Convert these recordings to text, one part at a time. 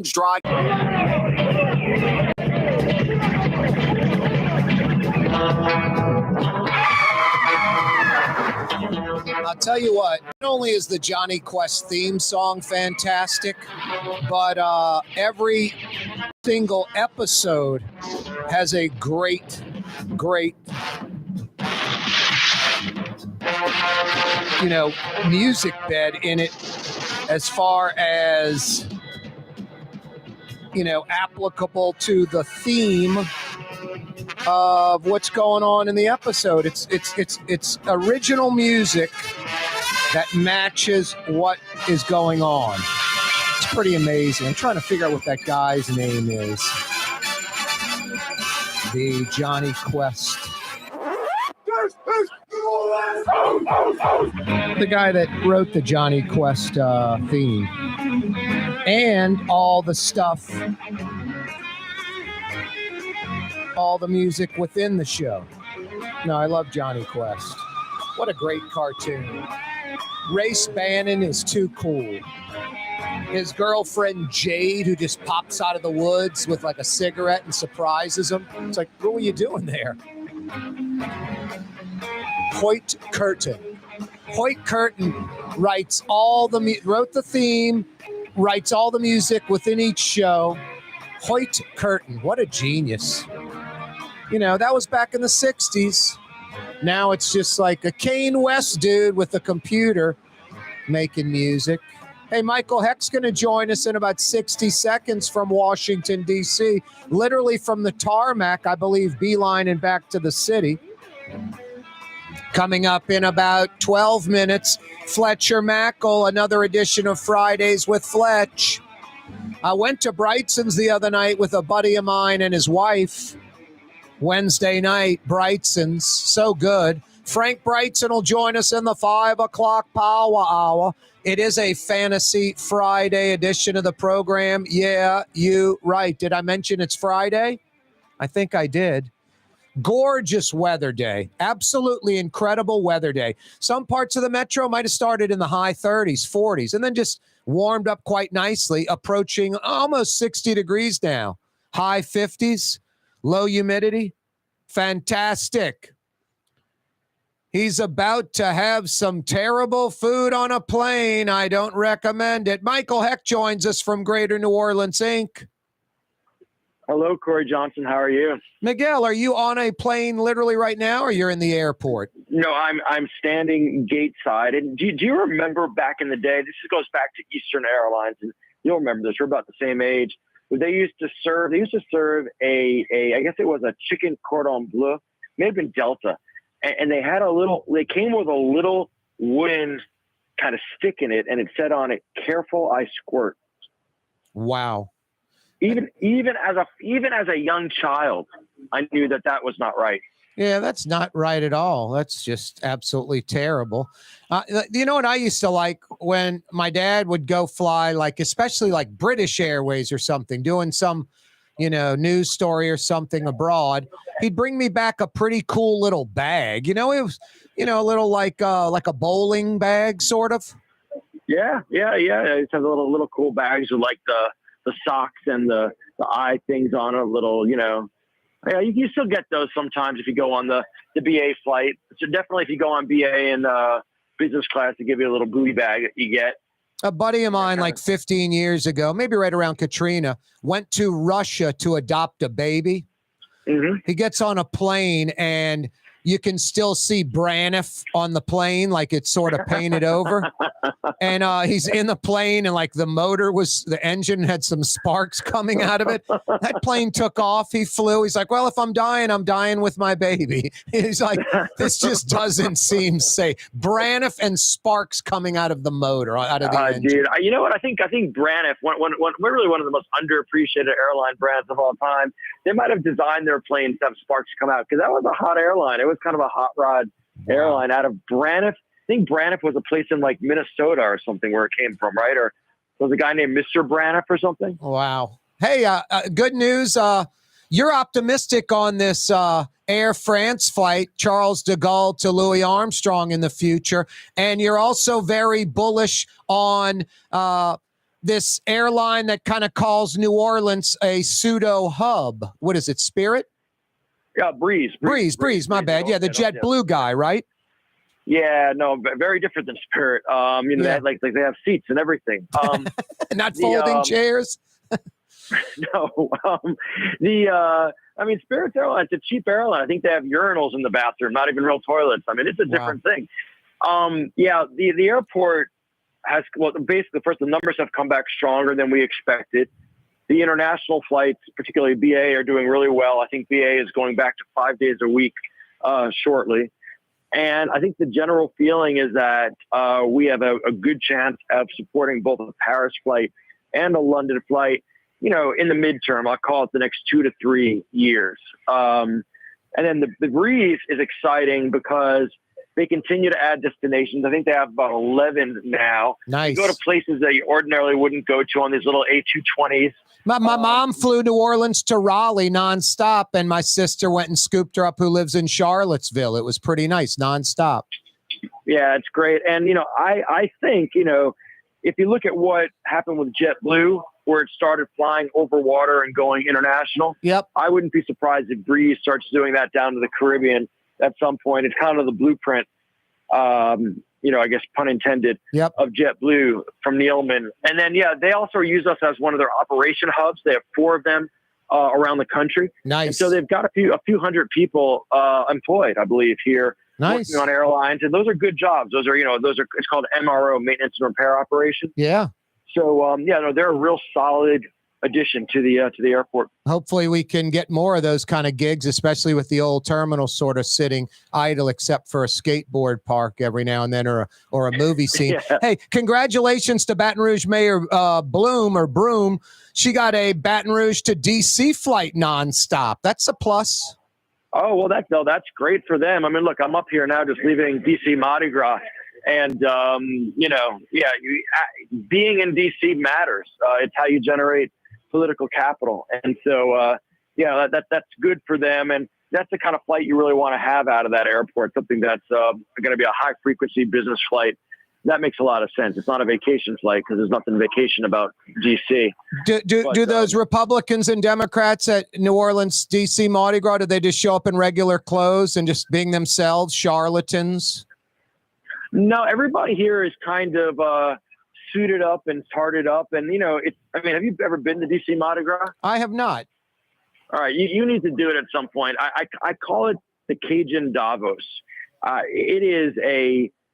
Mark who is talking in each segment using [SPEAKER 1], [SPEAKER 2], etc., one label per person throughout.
[SPEAKER 1] Dry. I'll tell you what, not only is the Johnny Quest theme song fantastic, but every single episode has a great, music bed in it as far as, applicable to the theme of what's going on in the episode. It's original music that matches what is going on. It's pretty amazing. I'm trying to figure out what that guy's name is. The Johnny Quest. The guy that wrote the Johnny Quest theme. And all the stuff, all the music within the show. No, I love Johnny Quest. What a great cartoon. Race Bannon is too cool. His girlfriend Jade, who just pops out of the woods with like a cigarette and surprises him. It's like, what were you doing there? Hoyt Curtin. Hoyt Curtin writes wrote the theme, writes all the music within each show. Hoyt Curtin, what a genius. That was back in the 60s. Now it's just like a Kane West dude with a computer making music. Hey, Michael Hecht's going to join us in about 60 seconds from Washington, D.C., literally from the tarmac, I believe, beeline and back to the city. Coming up in about 12 minutes, Fletcher Mackel, another edition of Fridays with Fletch. I went to Brigtsen's the other night with a buddy of mine and his wife. Wednesday night, Brigtsen's, so good. Frank Brigtsen will join us in the 5 o'clock Power Hour. It is a Fantasy Friday edition of the program. Yeah, you right. Did I mention it's Friday? I think I did. Gorgeous weather day. Absolutely incredible weather day. Some parts of the metro might have started in the high 30s, 40s, and then just warmed up quite nicely, approaching almost 60 degrees now. High 50s, low humidity. Fantastic. He's about to have some terrible food on a plane. I don't recommend it. Michael Hecht joins us from Greater New Orleans, Inc.
[SPEAKER 2] Hello, Corey Johnson. How are you?
[SPEAKER 1] Miguel, are you on a plane literally right now, or you're in the airport?
[SPEAKER 2] No, I'm standing gate side. And do you remember back in the day? This goes back to Eastern Airlines, and you'll remember this. We're about the same age. They used to serve a I guess it was a chicken cordon bleu, may have been Delta, and they had they came with a little wooden kind of stick in it, and it said on it, "Careful, I squirt."
[SPEAKER 1] Wow.
[SPEAKER 2] Even as a young child, I knew that was not right.
[SPEAKER 1] Yeah, that's not right at all. That's just absolutely terrible. You know what I used to like when my dad would go fly, especially like British Airways or something, doing some, news story or something abroad. He'd bring me back a pretty cool little bag. It was, a little like a bowling bag, sort of.
[SPEAKER 2] Yeah. It's have little cool bags with like the socks and the eye things on it. Little, Yeah, you still get those sometimes if you go on the BA flight. So definitely if you go on BA and business class, they give you a little booty bag that you get.
[SPEAKER 1] A buddy of mine, like 15 years ago, maybe right around Katrina, went to Russia to adopt a baby. Mm-hmm. He gets on a plane and you can still see Braniff on the plane, like it's sort of painted over. And he's in the plane and like the engine had some sparks coming out of it. That plane took off. He flew. He's like, well, if I'm dying with my baby. He's like, this just doesn't seem safe. Braniff and sparks coming out of the motor, out of the engine.
[SPEAKER 2] Dude, you know what? I think Braniff, we're really one of the most underappreciated airline brands of all time. They might have designed their planes to have sparks come out because that was a hot airline. It was kind of a hot rod airline out of Braniff. I think Braniff was a place in like Minnesota or something where it came from, right? Or was a guy named Mr. Braniff or something?
[SPEAKER 1] Wow. Hey, good news. You're optimistic on this Air France flight, Charles de Gaulle to Louis Armstrong in the future. And you're also very bullish on this airline that kind of calls New Orleans a pseudo hub. What is it, Spirit?
[SPEAKER 2] Yeah, Breeze,
[SPEAKER 1] my bad. Yeah, the JetBlue guy, right?
[SPEAKER 2] Yeah, no, very different than Spirit. They had, like they have seats and everything.
[SPEAKER 1] Not folding chairs.
[SPEAKER 2] No, Spirit's airline, it's a cheap airline. I think they have urinals in the bathroom, not even real toilets. I mean, it's a different thing. The airport has, basically first, the numbers have come back stronger than we expected. The international flights, particularly BA, are doing really well. I think BA is going back to 5 days a week shortly. And I think the general feeling is that we have a good chance of supporting both a Paris flight and a London flight, in the midterm. I'll call it the next 2 to 3 years. And then the Breeze is exciting because they continue to add destinations. I think they have about 11 now.
[SPEAKER 1] Nice.
[SPEAKER 2] You go to places that you ordinarily wouldn't go to on these little A220s.
[SPEAKER 1] My mom flew New Orleans to Raleigh nonstop, and my sister went and scooped her up, who lives in Charlottesville. It was pretty nice, nonstop.
[SPEAKER 2] Yeah, it's great. And, I think, if you look at what happened with JetBlue, where it started flying over water and going international, I wouldn't be surprised if Breeze starts doing that down to the Caribbean at some point. It's kind of the blueprint, I guess, pun intended, of JetBlue from Neilman. And then, they also use us as one of their operation hubs. They have 4 of them around the country.
[SPEAKER 1] Nice.
[SPEAKER 2] And so they've got a few hundred people employed, I believe, here.
[SPEAKER 1] Nice.
[SPEAKER 2] Working on airlines. And those are good jobs. Those are, it's called MRO, maintenance and repair operation.
[SPEAKER 1] Yeah.
[SPEAKER 2] So, they're a real solid addition to the airport.
[SPEAKER 1] Hopefully we can get more of those kind of gigs, especially with the old terminal sort of sitting idle, except for a skateboard park every now and then, or a movie scene. Hey, congratulations to Baton Rouge Mayor Broom. She got a Baton Rouge to DC flight nonstop. That's a plus.
[SPEAKER 2] Oh, well, that's great for them. I mean, look, I'm up here now just leaving DC Mardi Gras. And, being in DC matters. It's how you generate political capital. And so, that's good for them. And that's the kind of flight you really want to have out of that airport, something that's going to be a high frequency business flight. That makes a lot of sense. It's not a vacation flight because there's nothing vacation about DC.
[SPEAKER 1] Do those Republicans and Democrats at New Orleans, DC Mardi Gras, do they just show up in regular clothes and just being themselves, charlatans?
[SPEAKER 2] No, everybody here is kind of suited up and tarted up. And, have you ever been to DC Mardi Gras?
[SPEAKER 1] I have not.
[SPEAKER 2] All right. You need to do it at some point. I call it the Cajun Davos.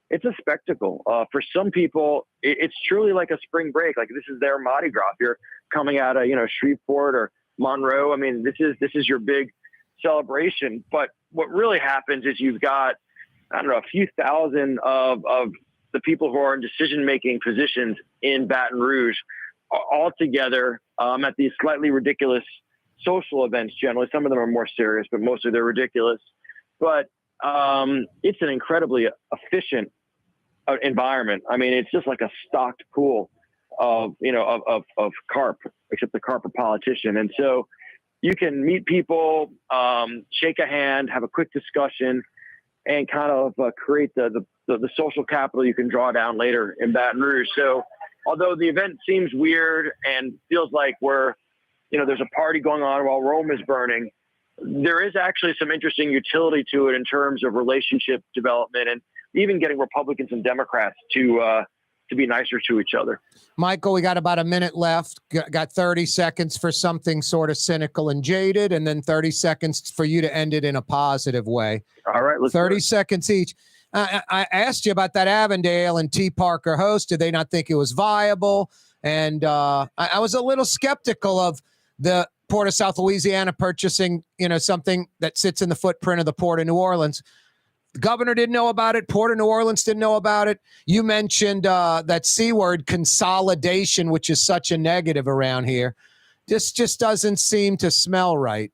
[SPEAKER 2] It's a spectacle. For some people, it's truly like a spring break. Like, this is their Mardi Gras. If you're coming out of, Shreveport or Monroe, I mean, this is your big celebration. But what really happens is you've got, I don't know, a few thousand of the people who are in decision-making positions in Baton Rouge all together at these slightly ridiculous social events. Generally, some of them are more serious, but mostly they're ridiculous. But it's an incredibly efficient environment. I mean, it's just like a stocked pool of carp, except the carp are politician. And so you can meet people, shake a hand, have a quick discussion, and kind of create the social capital you can draw down later in Baton Rouge. So although the event seems weird and feels like there's a party going on while Rome is burning, there is actually some interesting utility to it in terms of relationship development and even getting Republicans and Democrats to be nicer to each other.
[SPEAKER 1] Michael, we got about a minute left. Got 30 seconds for something sort of cynical and jaded, and then 30 seconds for you to end it in a positive way.
[SPEAKER 2] All right. Let's
[SPEAKER 1] 30 seconds each. I asked you about that Avondale and T. Parker host. Did they not think it was viable? And I was a little skeptical of the Port of South Louisiana purchasing, something that sits in the footprint of the Port of New Orleans. The governor didn't know about it. Port of New Orleans didn't know about it. You mentioned that C word, consolidation, which is such a negative around here. This just doesn't seem to smell right.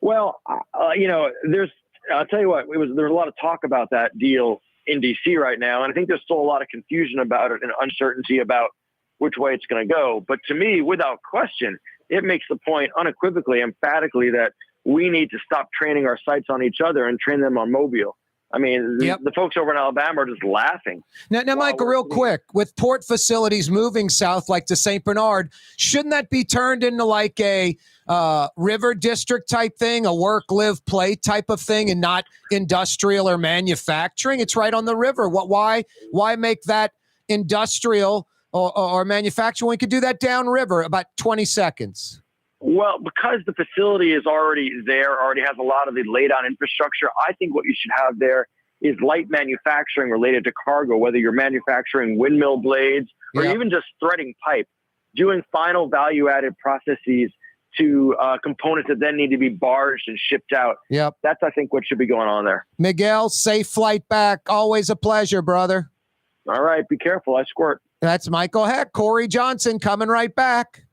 [SPEAKER 2] Well, I'll tell you what, there's a lot of talk about that deal in DC right now. And I think there's still a lot of confusion about it and uncertainty about which way it's going to go. But to me, without question, it makes the point unequivocally, emphatically, that we need to stop training our sights on each other and train them on Mobile. I mean, the folks over in Alabama are just laughing.
[SPEAKER 1] Now, Michael, real quick, with port facilities moving south, like to St. Bernard, shouldn't that be turned into like a river district type thing, a work, live, play type of thing, and not industrial or manufacturing? It's right on the river. Why make that industrial or manufacturing? We could do that downriver, about 20 seconds.
[SPEAKER 2] Well, because the facility is already there, already has a lot of the laid-out infrastructure, I think what you should have there is light manufacturing related to cargo, whether you're manufacturing windmill blades or even just threading pipe, doing final value-added processes to components that then need to be barged and shipped out.
[SPEAKER 1] Yep.
[SPEAKER 2] That's, I think, what should be going on there.
[SPEAKER 1] Miguel, safe flight back. Always a pleasure, brother.
[SPEAKER 2] All right, be careful. I squirt.
[SPEAKER 1] That's Michael Hecht. Corey Johnson coming right back.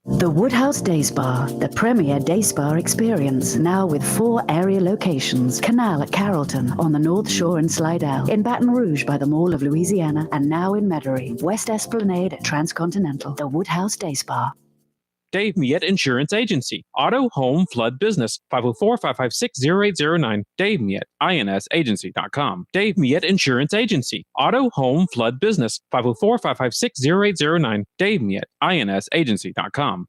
[SPEAKER 3] The Woodhouse Day Spa, the premier day spa experience, now with 4 area locations. Canal at Carrollton, on the North Shore and Slidell, in Baton Rouge by the Mall of Louisiana, and now in Metairie, West Esplanade at Transcontinental. The Woodhouse Day Spa.
[SPEAKER 4] Dave Miette Insurance Agency. Auto, home, flood, business. 504-556-0809. Dave Miette, INSagency.com. Dave Miette Insurance Agency. Auto, home, flood, business. 504-556-0809. Dave Miette, INSagency.com.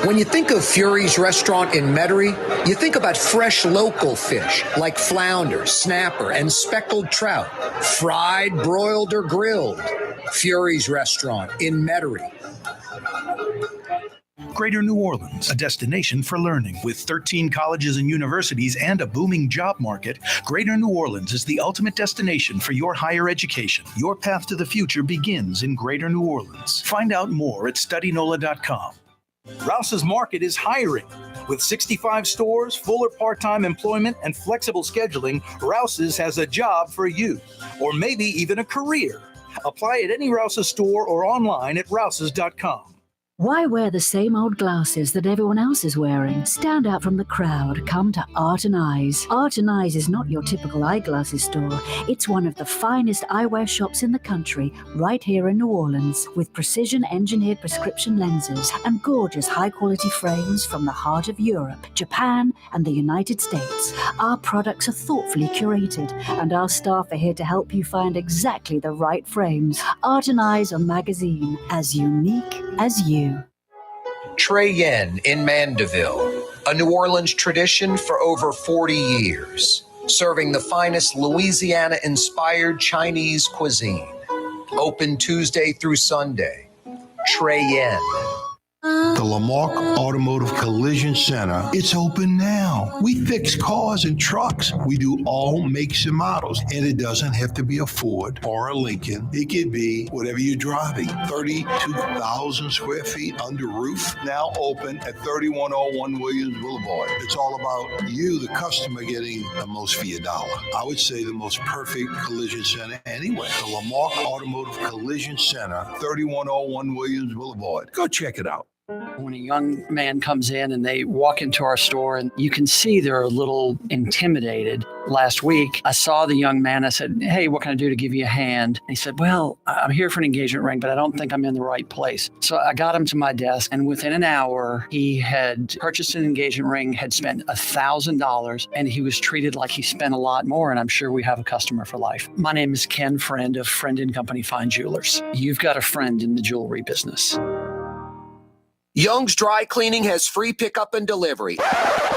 [SPEAKER 1] When you think of Fury's restaurant in Metairie, you think about fresh local fish like flounder, snapper, and speckled trout, fried, broiled, or grilled. Fury's restaurant in Metairie.
[SPEAKER 5] Greater New Orleans, a destination for learning. With 13 colleges and universities and a booming job market, Greater New Orleans is the ultimate destination for your higher education. Your path to the future begins in Greater New Orleans. Find out more at studynola.com. Rouse's Market is hiring. With 65 stores, full or part-time employment, and flexible scheduling, Rouse's has a job for you, or maybe even a career. Apply at any Rouse's store or online at rouses.com.
[SPEAKER 3] Why wear the same old glasses that everyone else is wearing? Stand out from the crowd. Come to Art and Eyes. Art and Eyes is not your typical eyeglasses store. It's one of the finest eyewear shops in the country, right here in New Orleans, with precision-engineered prescription lenses and gorgeous high-quality frames from the heart of Europe, Japan, and the United States. Our products are thoughtfully curated, and our staff are here to help you find exactly the right frames. Art and Eyes a magazine, as unique as you.
[SPEAKER 1] Trey Yen in Mandeville, a New Orleans tradition for over 40 years, serving the finest Louisiana-inspired Chinese cuisine. Open Tuesday through Sunday. Trey Yen.
[SPEAKER 6] The Lamarck Automotive Collision Center, it's open now. We fix cars and trucks. We do all makes and models. And it doesn't have to be a Ford or a Lincoln. It could be whatever you're driving. 32,000 square feet under roof, now open at 3101 Williams Boulevard. It's all about you, the customer, getting the most for your dollar. I would say the most perfect collision center anywhere. The Lamarck Automotive Collision Center, 3101 Williams Boulevard. Go check it out.
[SPEAKER 7] When a young man comes in and they walk into our store and you can see they're a little intimidated. Last week, I saw the young man. I said, "Hey, what can I do to give you a hand?" And he said, "Well, I'm here for an engagement ring, but I don't think I'm in the right place." So I got him to my desk, and within an hour, he had purchased an engagement ring, had spent $1,000, and he was treated like he spent a lot more, and I'm sure we have a customer for life. My name is Ken Friend of Friend & Company Fine Jewelers. You've got a friend in the jewelry business.
[SPEAKER 1] Young's Dry Cleaning has free pickup and delivery.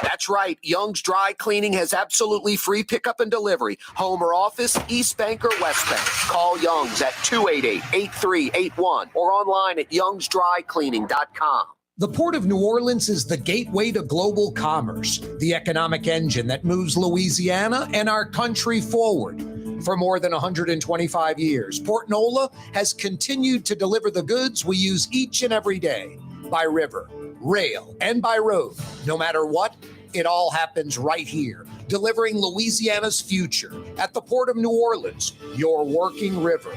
[SPEAKER 1] That's right. Young's Dry Cleaning has absolutely free pickup and delivery. Home or office, East Bank or West Bank. Call Young's at 288-8381 or online at youngsdrycleaning.com. The Port of New Orleans is the gateway to global commerce, the economic engine that moves Louisiana and our country forward. For more than 125 years, Port Nola has continued to deliver the goods we use each and every day. By river, rail, and by road. No matter what, it all happens right here, delivering Louisiana's future at the Port of New Orleans, your working river.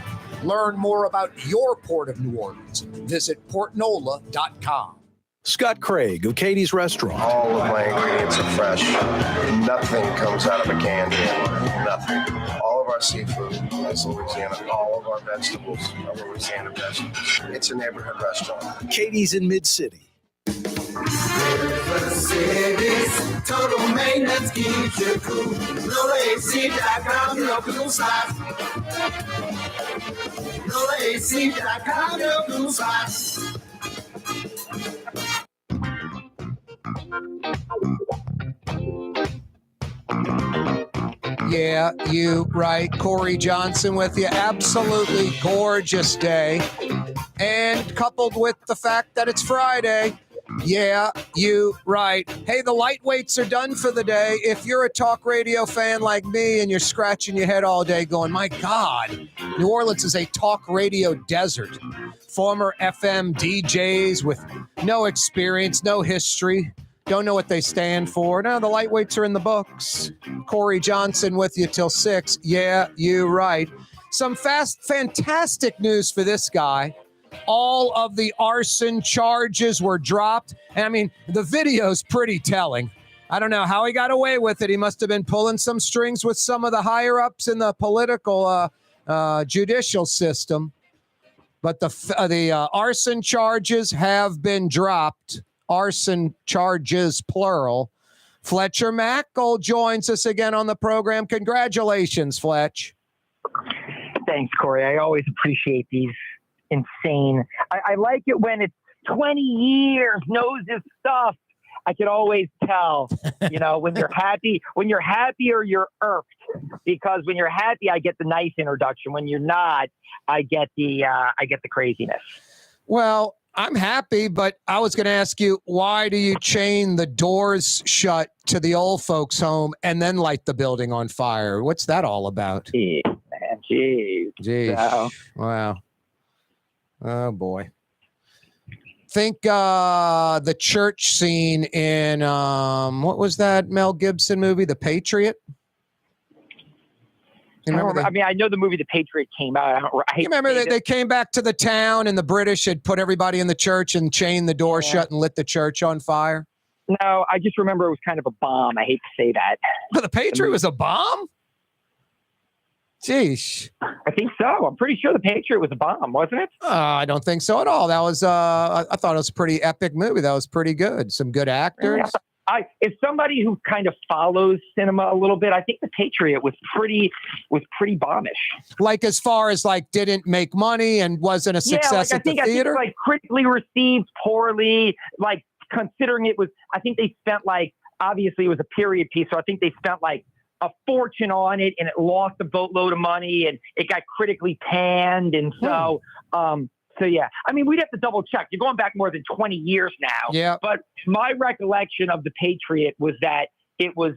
[SPEAKER 1] Learn more about your Port of New Orleans. Visit portnola.com.
[SPEAKER 8] Scott Craig of Katie's Restaurant.
[SPEAKER 9] All of my ingredients are fresh. Nothing comes out of a can here. Nothing. All of our seafood is Louisiana. All of our vegetables are Louisiana vegetables. It's a neighborhood restaurant.
[SPEAKER 8] Katie's in Mid-City.
[SPEAKER 10] Mercedes, total maintenance keeps you cool. NolaAC.com, your blue side. NolaAC.com, your blue side.
[SPEAKER 1] Yeah, you right. Corey Johnson with you. Absolutely gorgeous day. And coupled with the fact that it's Friday. Yeah, you right. Hey, the lightweights are done for the day. If you're a talk radio fan like me and you're scratching your head all day going, my God, New Orleans is a talk radio desert. Former FM DJs with no experience, no history. Don't know what they stand for. No, the lightweights are in the books. Corey Johnson with you till 6. Yeah, you right. Some fantastic news for this guy. All of the arson charges were dropped. And I mean, the video's pretty telling. I don't know how he got away with it. He must have been pulling some strings with some of the higher ups in the political judicial system. But the arson charges have been dropped. Arson charges, plural. Fletcher Mackel joins us again on the program. Congratulations, Fletch.
[SPEAKER 11] Thanks, Corey. I always appreciate these insane. I like it when it's 20 years, knows his stuff. I can always tell, when you're happy or you're irked, because when you're happy, I get the nice introduction. When you're not, I get the craziness.
[SPEAKER 1] Well, I'm happy, but I was going to ask you, why do you chain the doors shut to the old folks' home and then light the building on fire? What's that all about?
[SPEAKER 11] Jeez, man. Jeez.
[SPEAKER 1] So. Wow. Oh, boy. Think the church scene in, what was that Mel Gibson movie, The Patriot?
[SPEAKER 11] I know the movie The Patriot came out.
[SPEAKER 1] You remember they came back to the town and the British had put everybody in the church and chained the door shut and lit the church on fire?
[SPEAKER 11] No, I just remember it was kind of a bomb. I hate to say that.
[SPEAKER 1] But The Patriot was a bomb? Jeez.
[SPEAKER 11] I think so. I'm pretty sure The Patriot was a bomb, wasn't it?
[SPEAKER 1] I don't think so at all. That was, I thought it was a pretty epic movie. That was pretty good. Some good actors.
[SPEAKER 11] Yeah. As somebody who kind of follows cinema a little bit, I think The Patriot was pretty bombish.
[SPEAKER 1] Like as far as didn't make money and wasn't a success at the theater? I think
[SPEAKER 11] it was critically received poorly, considering it was, I think they spent obviously it was a period piece. So I think they spent a fortune on it and it lost a boatload of money and it got critically panned. And so, So, yeah, I mean, we'd have to double check. You're going back more than 20 years now.
[SPEAKER 1] Yeah.
[SPEAKER 11] But my recollection of The Patriot was that it was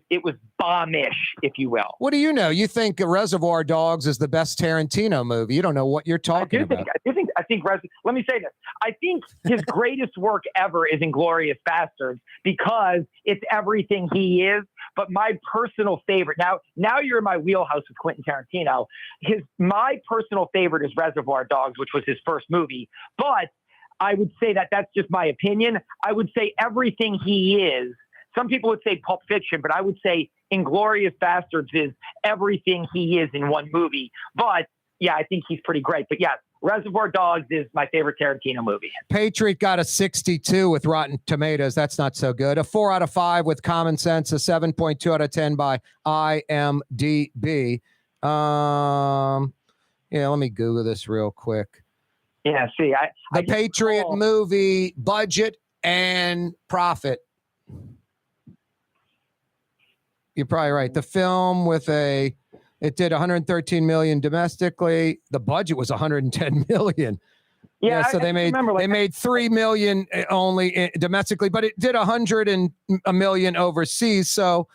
[SPEAKER 11] bombish, if you will.
[SPEAKER 1] What do you know? You think Reservoir Dogs is the best Tarantino movie. You don't know what you're talking about.
[SPEAKER 11] Let me say this. I think his greatest work ever is Inglourious Basterds because it's everything he is. But my personal favorite, now you're in my wheelhouse with Quentin Tarantino. My personal favorite is Reservoir Dogs, which was his first movie. But I would say that's just my opinion. I would say everything he is. Some people would say Pulp Fiction, but I would say Inglourious Basterds is everything he is in one movie. But yeah, I think he's pretty great. But yeah, Reservoir Dogs is my favorite Tarantino movie.
[SPEAKER 1] Patriot got a 62 with Rotten Tomatoes. That's not so good. A 4 out of 5 with Common Sense. A 7.2 out of 10 by IMDb. Let me Google this real quick.
[SPEAKER 11] Yeah, see,
[SPEAKER 1] the Patriot movie budget and profit. You're probably right. The film it did 113 million domestically. The budget was 110 million.
[SPEAKER 11] Yeah,
[SPEAKER 1] so they made 3 million only domestically, but it did 100 million overseas. So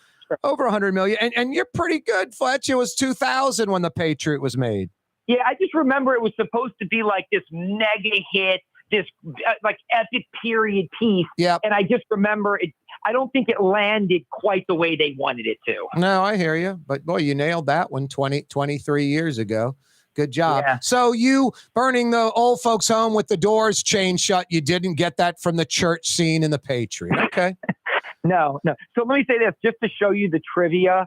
[SPEAKER 1] over 100 million. And you're pretty good, Fletch. It was 2000 when The Patriot was made.
[SPEAKER 11] Yeah, I just remember it was supposed to be like this mega hit, this epic period piece.
[SPEAKER 1] Yeah.
[SPEAKER 11] And I just remember it. I don't think it landed quite the way they wanted it to.
[SPEAKER 1] No, I hear you. But boy, you nailed that one 23 years ago. Good job.
[SPEAKER 11] Yeah.
[SPEAKER 1] So you burning the old folks' home with the doors chained shut, you didn't get that from the church scene in The Patriot. Okay.
[SPEAKER 11] No. So let me say this, just to show you the trivia.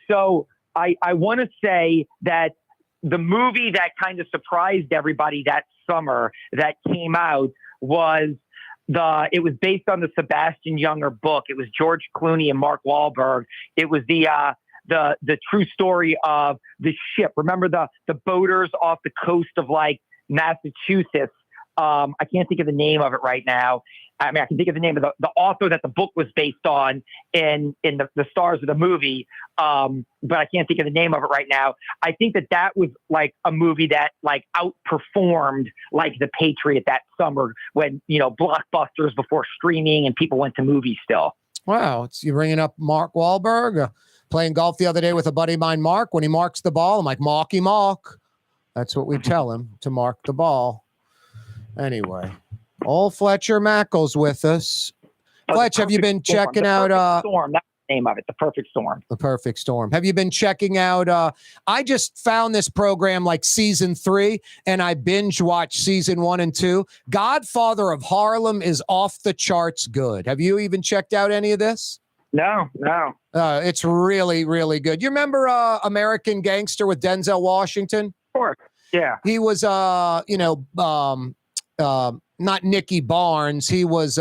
[SPEAKER 11] So I want to say that the movie that kind of surprised everybody that summer that came out was it was based on the Sebastian Younger book. It was George Clooney and Mark Wahlberg. It was the true story of the ship. Remember the boaters off the coast of like Massachusetts. I can't think of the name of it right now. I mean, I can think of the name of the author that the book was based on in the stars of the movie. But I can't think of the name of it right now. I think that was like a movie that like outperformed like The Patriot that summer when, blockbusters before streaming and people went to movies still.
[SPEAKER 1] Wow. You're bringing up Mark Wahlberg, playing golf the other day with a buddy of mine, Mark. When he marks the ball, I'm like, Marky Mark. That's what we tell him, to mark the ball. Anyway, old Fletcher Mackel's with us. Fletch, have you been checking out
[SPEAKER 11] Storm? That's the name of it, The Perfect Storm.
[SPEAKER 1] The Perfect Storm. Have you been checking out I just found this program like season 3 and I binge watched season 1 and 2. Godfather of Harlem is off the charts good. Have you even checked out any of this?
[SPEAKER 11] No.
[SPEAKER 1] It's really, really good. You remember American Gangster with Denzel Washington?
[SPEAKER 11] Of course. Yeah.
[SPEAKER 1] He was not Nicky Barnes. He was,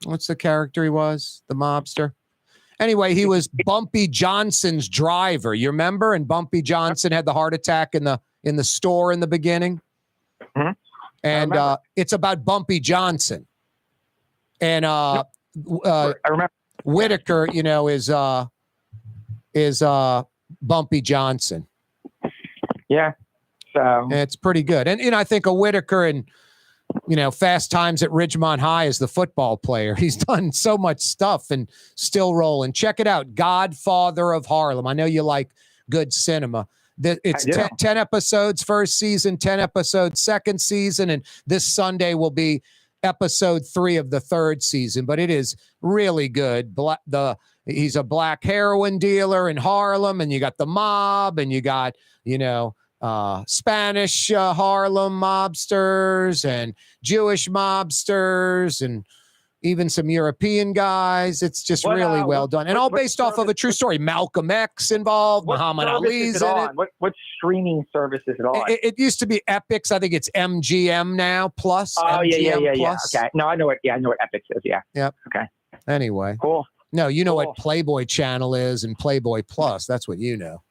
[SPEAKER 1] what's the character he was? The mobster. Anyway, he was Bumpy Johnson's driver. You remember? And Bumpy Johnson had the heart attack in the store in the beginning.
[SPEAKER 11] Mm-hmm.
[SPEAKER 1] And it's about Bumpy Johnson. And I
[SPEAKER 11] remember
[SPEAKER 1] Whitaker, is Bumpy Johnson.
[SPEAKER 11] Yeah. So
[SPEAKER 1] it's pretty good. And I think of Whitaker and Fast Times at Ridgemont High as the football player. He's done so much stuff and still rolling. Check it out. Godfather of Harlem. I know you like good cinema. It's 10 episodes first season, 10 episodes second season, and this Sunday will be episode 3 of the third season. But it is really good. He's a black heroin dealer in Harlem, and you got the mob, and you got, Spanish Harlem mobsters and Jewish mobsters and even some European guys. It's just really well done. And all based off of a true story. Malcolm X involved. Muhammad Ali's in it.
[SPEAKER 11] What streaming service is it on?
[SPEAKER 1] It used to be Epix. I think it's MGM now plus.
[SPEAKER 11] Oh,
[SPEAKER 1] MGM
[SPEAKER 11] yeah.
[SPEAKER 1] Plus.
[SPEAKER 11] Okay. No, I know what Epix is. Yeah.
[SPEAKER 1] Yep.
[SPEAKER 11] Okay.
[SPEAKER 1] Anyway.
[SPEAKER 11] Cool.
[SPEAKER 1] No, what Playboy Channel is and Playboy Plus. That's what you know.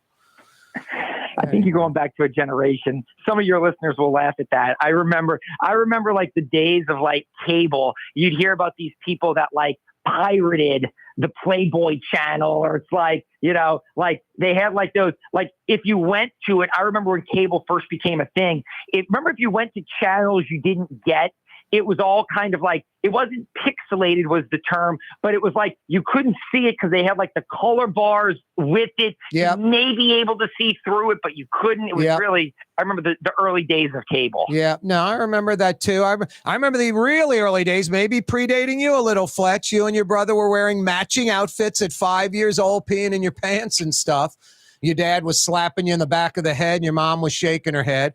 [SPEAKER 11] I think you're going back to a generation. Some of your listeners will laugh at that. I remember like the days of like cable. You'd hear about these people that like pirated the Playboy Channel, or it's like, like they had like those, like if you went to it, I remember when cable first became a thing. Remember if you went to channels you didn't get, it was all kind of like, it wasn't pixelated was the term, but it was like you couldn't see it because they had like the color bars with it.
[SPEAKER 1] Yep.
[SPEAKER 11] You may be able to see through it, but you couldn't. It was really, I remember the early days of cable.
[SPEAKER 1] Yeah, no, I remember that too. I remember the really early days, maybe predating you a little, Fletch. You and your brother were wearing matching outfits at 5 years old, peeing in your pants and stuff. Your dad was slapping you in the back of the head and your mom was shaking her head.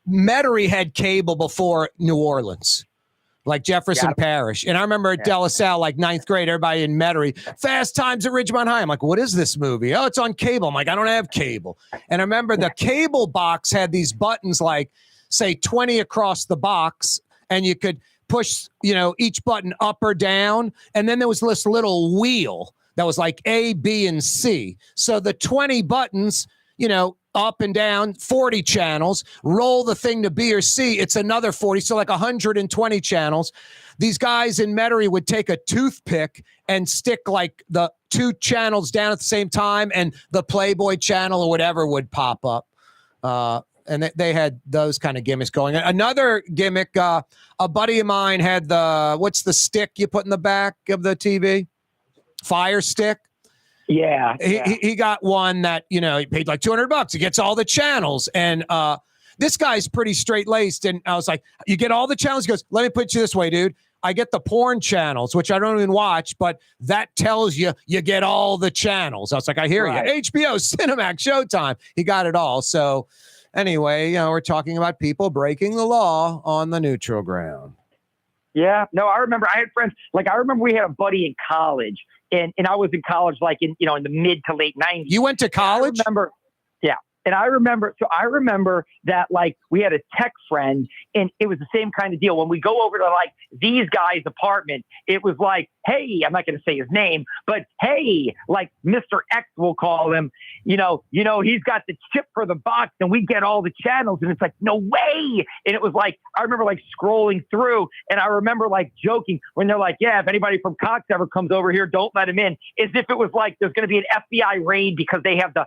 [SPEAKER 1] Metairie had cable before New Orleans, like Jefferson Parish. And I remember at De La Salle, like 9th grade, everybody in Metairie, Fast Times at Ridgemont High. I'm like, what is this movie? Oh, it's on cable. I'm like, I don't have cable. And I remember the cable box had these buttons, like, say, 20 across the box, and you could push, each button up or down. And then there was this little wheel that was like A, B, and C. So the 20 buttons, up and down, 40 channels, roll the thing to B or C, it's another 40, so like 120 channels. These guys in Metairie would take a toothpick and stick like the 2 channels down at the same time, and the Playboy Channel or whatever would pop up. And they had those kind of gimmicks going. Another gimmick, a buddy of mine had what's the stick you put in the back of the TV? Fire stick.
[SPEAKER 11] Yeah.
[SPEAKER 1] He got one that, he paid like $200. He gets all the channels. And this guy's pretty straight-laced. And I was like, you get all the channels? He goes, let me put you this way, dude. I get the porn channels, which I don't even watch, but that tells you get all the channels. I was like, I hear you. HBO, Cinemax, Showtime. He got it all. So anyway, we're talking about people breaking the law on the neutral ground.
[SPEAKER 11] Yeah. No, I remember I had friends, like I remember we had a buddy in college. And I was in college, like in the mid to late 90s.
[SPEAKER 1] You went to college?
[SPEAKER 11] I remember, yeah. And I remember that like we had a tech friend and it was the same kind of deal. When we go over to like these guys' apartment, it was like, hey, I'm not going to say his name, but hey, like Mr. X, we'll call him, you know, he's got the chip for the box and we get all the channels and it's like, no way. And it was like, I remember like scrolling through and I remember like joking when they're like, yeah, if anybody from Cox ever comes over here, don't let him in. As if it was like, there's going to be an FBI raid because they have the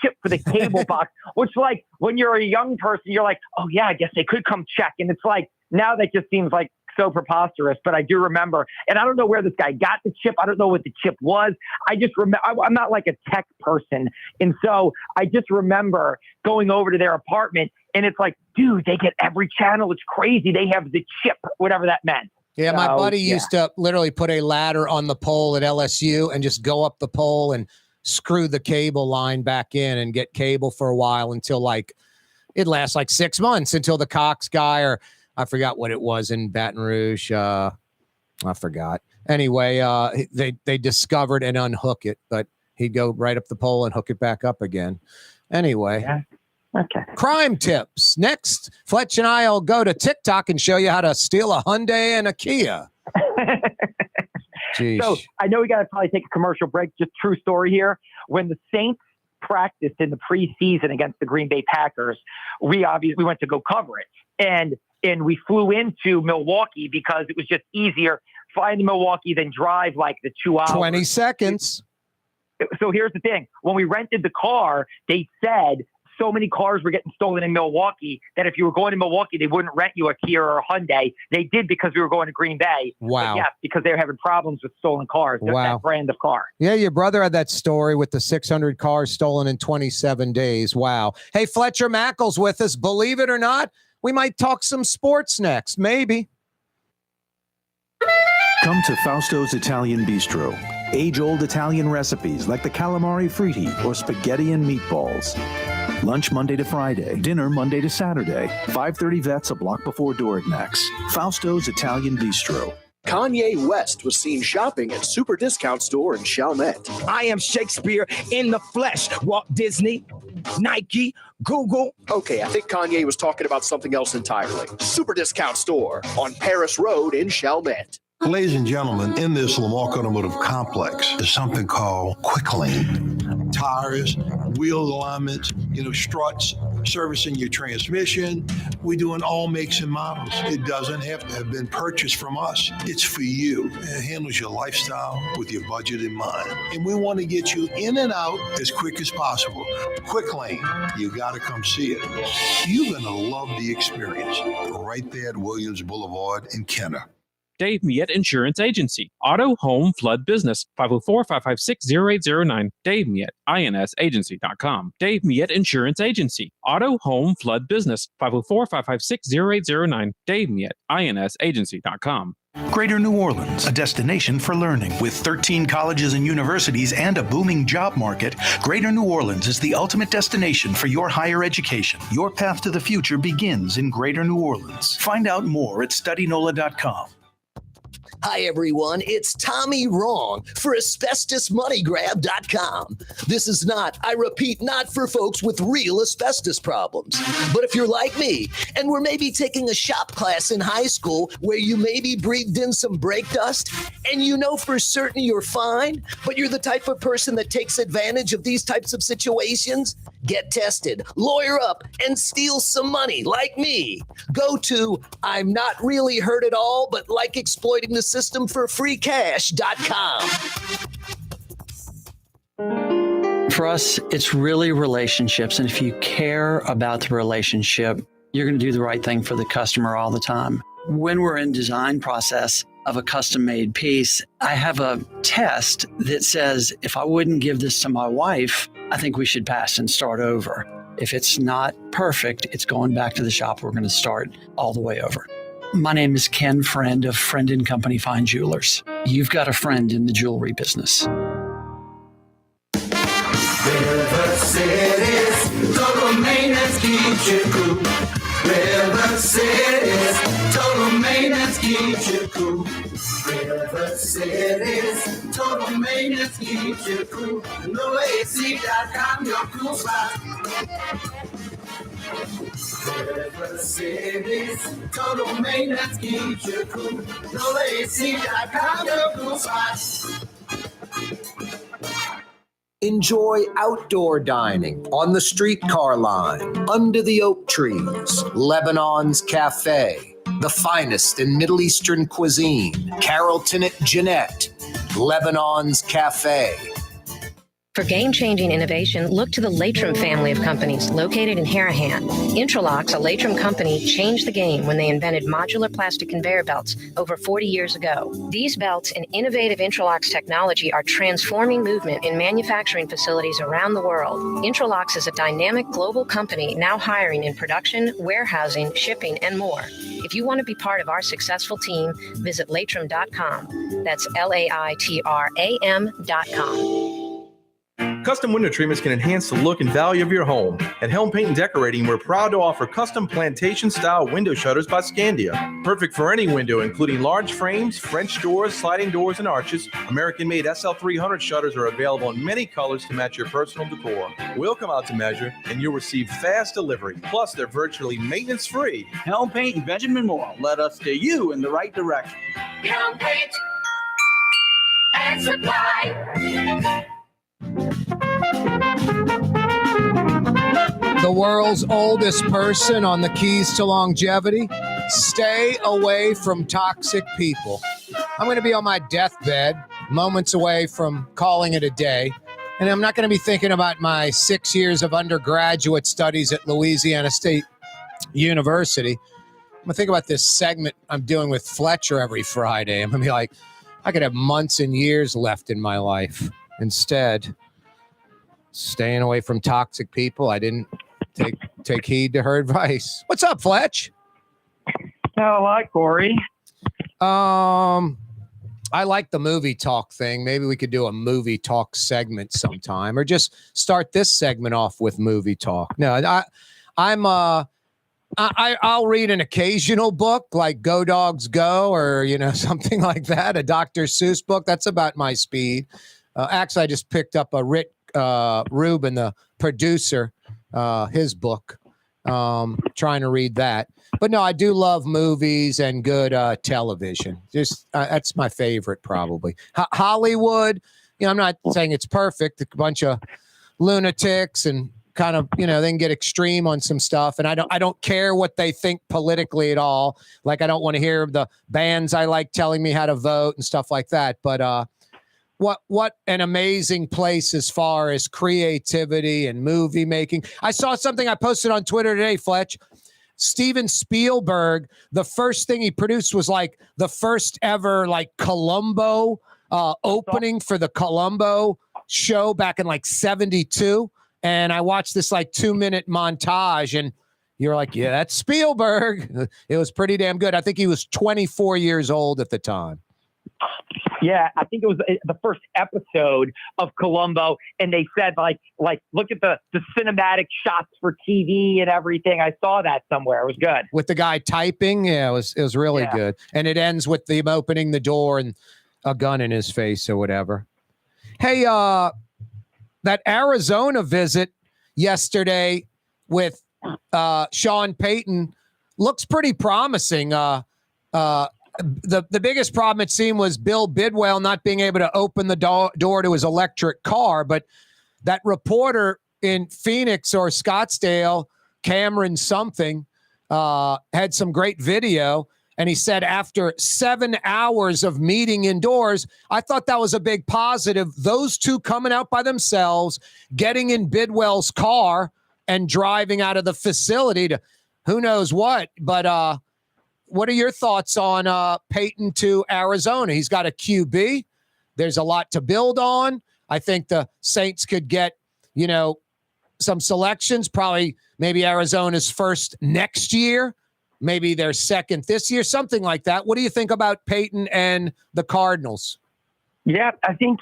[SPEAKER 11] chip for the cable box. Which, like, when you're a young person, you're like, oh, yeah, I guess they could come check. And it's like, now that just seems like so preposterous. But I do remember, and I don't know where this guy got the chip. I don't know what the chip was. I just remember, I'm not like a tech person. And so I just remember going over to their apartment and it's like, dude, they get every channel. It's crazy. They have the chip, whatever that meant.
[SPEAKER 1] Yeah, my buddy used to literally put a ladder on the pole at LSU and just go up the pole and screw the cable line back in and get cable for a while until like it lasts like 6 months until the Cox guy, or I forgot what it was in Baton Rouge. I forgot. Anyway, they discovered and unhook it, but he'd go right up the pole and hook it back up again. Anyway. Yeah.
[SPEAKER 11] Okay.
[SPEAKER 1] Crime tips. Next, Fletch and I will go to TikTok and show you how to steal a Hyundai and a Kia. Jeez.
[SPEAKER 11] So I know we got to probably take a commercial break. Just true story here. When the Saints practiced in the preseason against the Green Bay Packers, we went to go cover it. And we flew into Milwaukee because it was just easier flying to Milwaukee than drive like the 2 hours.
[SPEAKER 1] 20 seconds.
[SPEAKER 11] So here's the thing. When we rented the car, they said so many cars were getting stolen in Milwaukee that if you were going to Milwaukee, they wouldn't rent you a Kia or a Hyundai. They did because we were going to Green Bay.
[SPEAKER 1] Wow.
[SPEAKER 11] Yes, because they were having problems with stolen cars.
[SPEAKER 1] Wow.
[SPEAKER 11] That brand of car.
[SPEAKER 1] Yeah, your brother had that story with the 600 cars stolen in 27 days. Wow. Hey, Fletcher Mackel's with us. Believe it or not, we might talk some sports next. Maybe.
[SPEAKER 8] Come to Fausto's Italian Bistro. Age-old Italian recipes like the calamari fritti or spaghetti and meatballs. Lunch Monday to Friday, dinner Monday to Saturday. 530 Vets, a block before Dorignax. Fausto's Italian Bistro.
[SPEAKER 12] Kanye West was seen shopping at Super Discount Store in Chalmette.
[SPEAKER 13] I am Shakespeare in the flesh. Walt Disney, Nike, Google.
[SPEAKER 12] Okay, I think Kanye was talking about something else entirely. Super Discount Store on Paris Road in Chalmette.
[SPEAKER 6] Ladies and gentlemen, in this Lamarck Automotive Complex, there's something called Quick Lane. Tires, wheel alignments, struts, servicing your transmission. We do in all makes and models. It doesn't have to have been purchased from us. It's for you. It handles your lifestyle with your budget in mind. And we want to get you in and out as quick as possible. Quick Lane, you got to come see it. You're going to love the experience. Right there at Williams Boulevard in Kenner.
[SPEAKER 4] Dave Miette Insurance Agency. Auto, home, flood business. 504-556-0809. Dave Miette, INSagency.com. Dave Miette Insurance Agency. Auto, home, flood business. 504-556-0809. Dave Miette, INSagency.com.
[SPEAKER 5] Greater New Orleans, a destination for learning. With 13 colleges and universities and a booming job market, Greater New Orleans is the ultimate destination for your higher education. Your path to the future begins in Greater New Orleans. Find out more at studynola.com.
[SPEAKER 14] Hi, everyone. It's Tommy Wrong for AsbestosMoneyGrab.com. This is not, I repeat, not for folks with real asbestos problems. But if you're like me and were maybe taking a shop class in high school where you maybe breathed in some brake dust and you know for certain you're fine, but you're the type of person that takes advantage of these types of situations, get tested, lawyer up, and steal some money like me. Go to I'm not really hurt at all, but like exploiting the system for free cash.com.
[SPEAKER 7] For us, it's really relationships. And if you care about the relationship, you're going to do the right thing for the customer all the time. When we're in design process of a custom-made piece, I have a test that says, if I wouldn't give this to my wife, I think we should pass and start over. If it's not perfect, it's going back to the shop. We're going to start all the way over. My name is Ken Friend of Friend & Company Fine Jewelers. You've got a friend in the jewelry business.
[SPEAKER 10] River City's total maintenance keeps you cool. River City's total maintenance keeps keeps you cool. River City's total maintenance keeps you cool. NoAC.com, your cool spot. River City's total maintenance keeps you cool. NoAC.com, your cool spot.
[SPEAKER 1] Enjoy outdoor dining on the streetcar line, under the oak trees, Lebanon's Cafe, the finest in Middle Eastern cuisine, Carrollton at Jeanette, Lebanon's Cafe.
[SPEAKER 15] For game-changing innovation, look to the Latrim family of companies located in Harahan. Intralocks, a Latrim company, changed the game when they invented modular plastic conveyor belts over 40 years ago. These belts and innovative Intralocks technology are transforming movement in manufacturing facilities around the world. Intralocks is a dynamic global company now hiring in production, warehousing, shipping, and more. If you want to be part of our successful team, visit Latrim.com. That's LAITRAM.com.
[SPEAKER 16] Custom window treatments can enhance the look and value of your home. At Helm Paint and Decorating, we're proud to offer custom plantation-style window shutters by Scandia. Perfect for any window, including large frames, French doors, sliding doors, and arches. American-made SL300 shutters are available in many colors to match your personal decor. We'll come out to measure, and you'll receive fast delivery. Plus, they're virtually maintenance-free.
[SPEAKER 17] Helm Paint and Benjamin Moore. Let us steer you in the right direction.
[SPEAKER 10] Helm Paint and Supply.
[SPEAKER 1] The world's oldest person on the keys to longevity. Stay away from toxic people. I'm going to be on my deathbed, moments away from calling it a day. And I'm not going to be thinking about my 6 years of undergraduate studies at Louisiana State University. I'm going to think about this segment I'm doing with Fletcher every Friday. I'm going to be like, I could have months and years left in my life. Instead, staying away from toxic people. I didn't take heed to her advice. What's up, Fletch?
[SPEAKER 11] Hi, Corey.
[SPEAKER 1] I like the movie talk thing. Maybe we could do a movie talk segment sometime, or just start this segment off with movie talk. No, I'll read an occasional book like Go Dogs Go, or something like that. A Dr. Seuss book. That's about my speed. Actually, I just picked up a Rick Rubin, the producer, his book. Trying to read that. But no, I do love movies and good television. Just that's my favorite, probably. Hollywood, I'm not saying it's perfect. A bunch of lunatics and kind of, they can get extreme on some stuff. And I don't care what they think politically at all. Like, I don't want to hear the bands I like telling me how to vote and stuff like that. But what an amazing place as far as creativity and movie making. I saw something I posted on Twitter today, Fletch. Steven Spielberg, the first thing he produced was like the first ever like Columbo opening for the Columbo show back in like 72. And I watched this like 2-minute montage, and you're like, yeah, that's Spielberg. It was pretty damn good. I think he was 24 years old at the time.
[SPEAKER 11] Yeah, I think it was the first episode of Columbo, and they said like look at the cinematic shots for TV and everything. I saw that somewhere. It was good. With
[SPEAKER 1] the guy typing, yeah, it was really good. And it ends with them opening the door and a gun in his face or whatever. Hey, that Arizona visit yesterday with Sean Payton looks pretty promising. The biggest problem, it seemed, was Bill Bidwell not being able to open the door to his electric car. But that reporter in Phoenix or Scottsdale, Cameron something, had some great video. And he said after 7 hours of meeting indoors, I thought that was a big positive. Those two coming out by themselves, getting in Bidwell's car and driving out of the facility to who knows what. But what are your thoughts on Payton to Arizona? He's got a QB. There's a lot to build on. I think the Saints could get, some selections, probably maybe Arizona's first next year, maybe their second this year, something like that. What do you think about Payton and the Cardinals?
[SPEAKER 11] Yeah, I think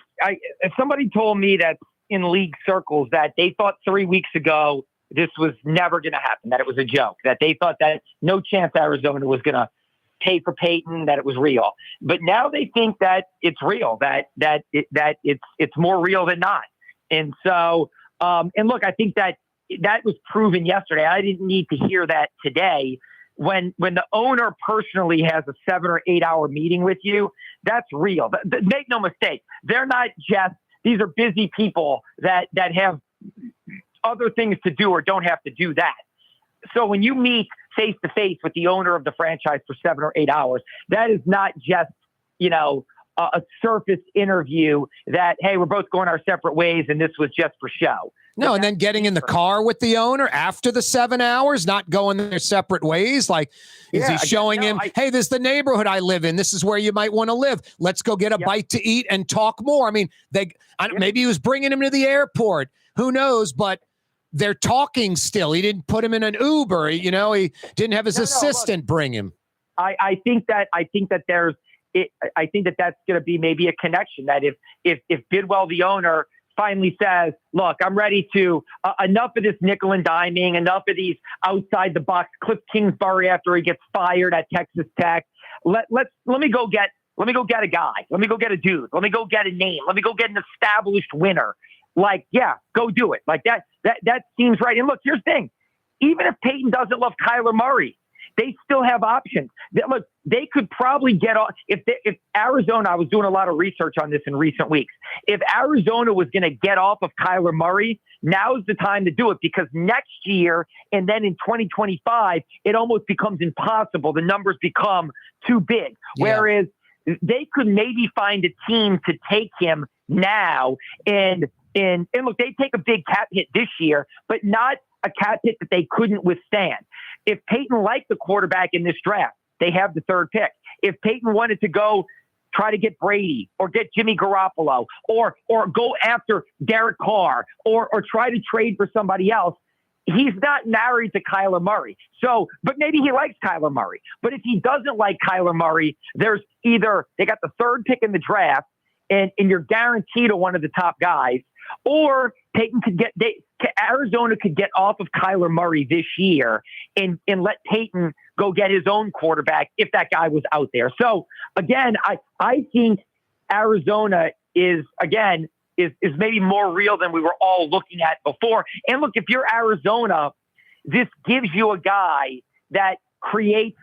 [SPEAKER 11] somebody told me that in league circles that they thought 3 weeks ago this was never going to happen, that it was a joke, that they thought that no chance Arizona was going to pay for Payton, that it was real. But now they think that it's real, that it's more real than not. And so, and look, I think that was proven yesterday. I didn't need to hear that today. When the owner personally has a 7 or 8 hour meeting with you, that's real. Make no mistake. They're not just, these are busy people that have other things to do or don't have to do that. So when you meet face to face with the owner of the franchise for 7 or 8 hours, that is not just, a surface interview that, hey, we're both going our separate ways and this was just for show.
[SPEAKER 1] No, and then getting in the car with the owner after the 7 hours, not going their separate ways. Like, is he showing him, hey, this is the neighborhood I live in. This is where you might want to live. Let's go get a bite to eat and talk more. I mean, maybe he was bringing him to the airport. Who knows? But they're talking still. He didn't put him in an Uber. He didn't have his assistant bring him.
[SPEAKER 11] I think that that's going to be maybe a connection, that if Bidwell, the owner, finally says, look, I'm ready to, enough of this nickel and diming, enough of these outside the box, Cliff Kingsbury after he gets fired at Texas Tech. Let me go get a guy. Let me go get a dude. Let me go get a name. Let me go get an established winner. Like, yeah, go do it. Like that seems right. And look, here's the thing. Even if Payton doesn't love Kyler Murray, they still have options. Look, they could probably get off if Arizona. I was doing a lot of research on this in recent weeks. If Arizona was going to get off of Kyler Murray, now's the time to do it, because next year and then in 2025, it almost becomes impossible. The numbers become too big. Yeah. Whereas they could maybe find a team to take him now, and look, they take a big cap hit this year, but not a cap hit that they couldn't withstand. If Payton liked the quarterback in this draft, they have the third pick. If Payton wanted to go try to get Brady or get Jimmy Garoppolo or go after Derek Carr or try to trade for somebody else, he's not married to Kyler Murray. So, but maybe he likes Kyler Murray. But if he doesn't like Kyler Murray, there's either they got the third pick in the draft and you're guaranteed to one of the top guys, or Payton Arizona could get off of Kyler Murray this year and let Payton go get his own quarterback if that guy was out there. So again, I think Arizona is maybe more real than we were all looking at before. And look, if you're Arizona, this gives you a guy that creates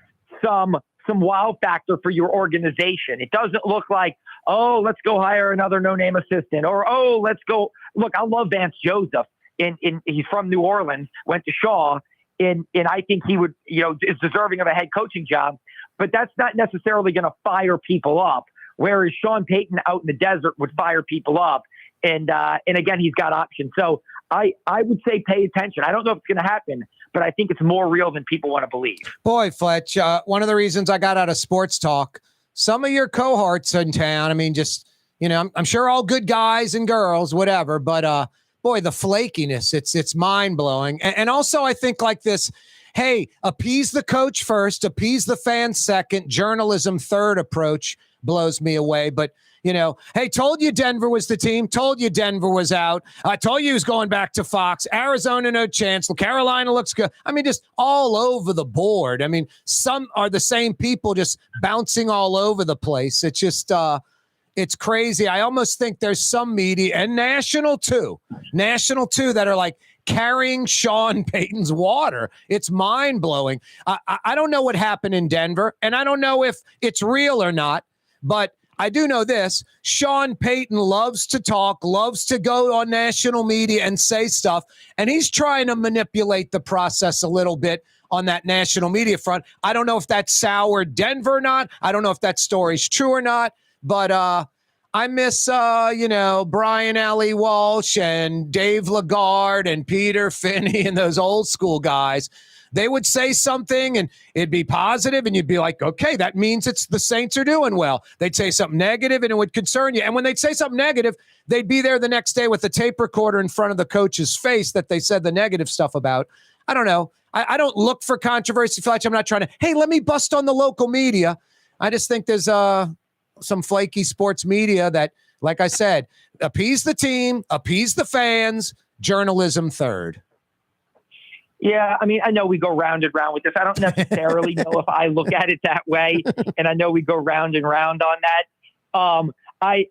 [SPEAKER 11] some wow factor for your organization. It doesn't look like, oh, let's go hire another no-name assistant, or, oh, let's go. Look, I love Vance Joseph. He's from New Orleans, went to Shaw, and I think he would, is deserving of a head coaching job, but that's not necessarily going to fire people up. Whereas Sean Payton out in the desert would fire people up. And again, he's got options. So I would say pay attention. I don't know if it's going to happen, but I think it's more real than people want to believe. Boy,
[SPEAKER 1] Fletch, one of the reasons I got out of sports talk, some of your cohorts in town, I mean, just, I'm sure all good guys and girls, whatever, but boy, the flakiness, it's mind-blowing. And also I think like this, hey, appease the coach first, appease the fans second, journalism third approach blows me away. But, hey, told you Denver was the team, told you Denver was out. I told you he was going back to Fox. Arizona, no chance. Carolina looks good. I mean, just all over the board. I mean, some are the same people just bouncing all over the place. It's just, it's crazy. I almost think there's some media, and national too, that are like carrying Sean Payton's water. It's mind-blowing. I don't know what happened in Denver, and I don't know if it's real or not, but I do know this. Sean Payton loves to talk, loves to go on national media and say stuff, and he's trying to manipulate the process a little bit on that national media front. I don't know if that's soured Denver or not. I don't know if that story's true or not, but I miss, Brian Alley Walsh and Dave Lagarde and Peter Finney and those old school guys. They would say something and it'd be positive and you'd be like, okay, that means it's the Saints are doing well. They'd say something negative and it would concern you. And when they'd say something negative, they'd be there the next day with the tape recorder in front of the coach's face that they said the negative stuff about. I don't know. I don't look for controversy, Fletch. I'm not trying to, hey, let me bust on the local media. I just think there's some flaky sports media that, like I said, appease the team, appease the fans, journalism third.
[SPEAKER 11] Yeah, I mean, I know we go round and round with this. I don't necessarily know if I look at it that way, and I know we go round and round on that. I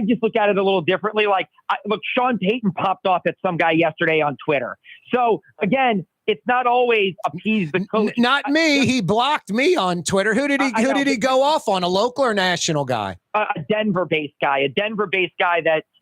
[SPEAKER 11] just look at it a little differently. Like, look, Sean Payton popped off at some guy yesterday on Twitter. So again, it's not always appease the coach.
[SPEAKER 1] Not me. He blocked me on Twitter. Who did he go off on? A local or national guy?
[SPEAKER 11] A Denver-based guy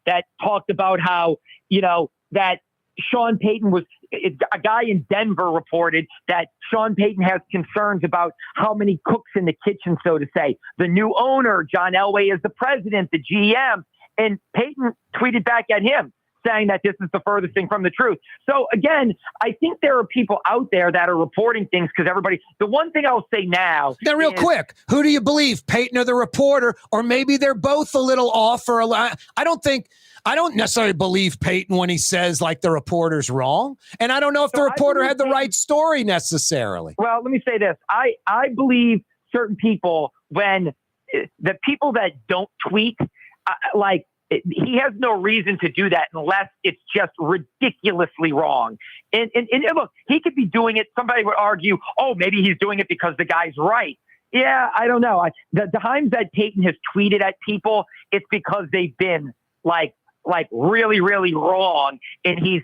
[SPEAKER 11] that talked about how, that Sean Payton was a guy in Denver reported that Sean Payton has concerns about how many cooks in the kitchen, so to say. The new owner, John Elway, is the president, the GM, and Payton tweeted back at him saying that this is the furthest thing from the truth. So again, I think there are people out there that are reporting things because the one thing I'll say now.
[SPEAKER 1] Now, real quick, who do you believe, Payton or the reporter? Or maybe they're both a little off or I don't necessarily believe Payton when he says like the reporter's wrong. And I don't know if the reporter had the right story necessarily.
[SPEAKER 11] Well, let me say this. I believe certain people when the people that don't tweet, he has no reason to do that unless it's just ridiculously wrong. And look, he could be doing it. Somebody would argue, oh, maybe he's doing it because the guy's right. Yeah, I don't know. The times that Payton has tweeted at people, it's because they've been like really, really wrong. And he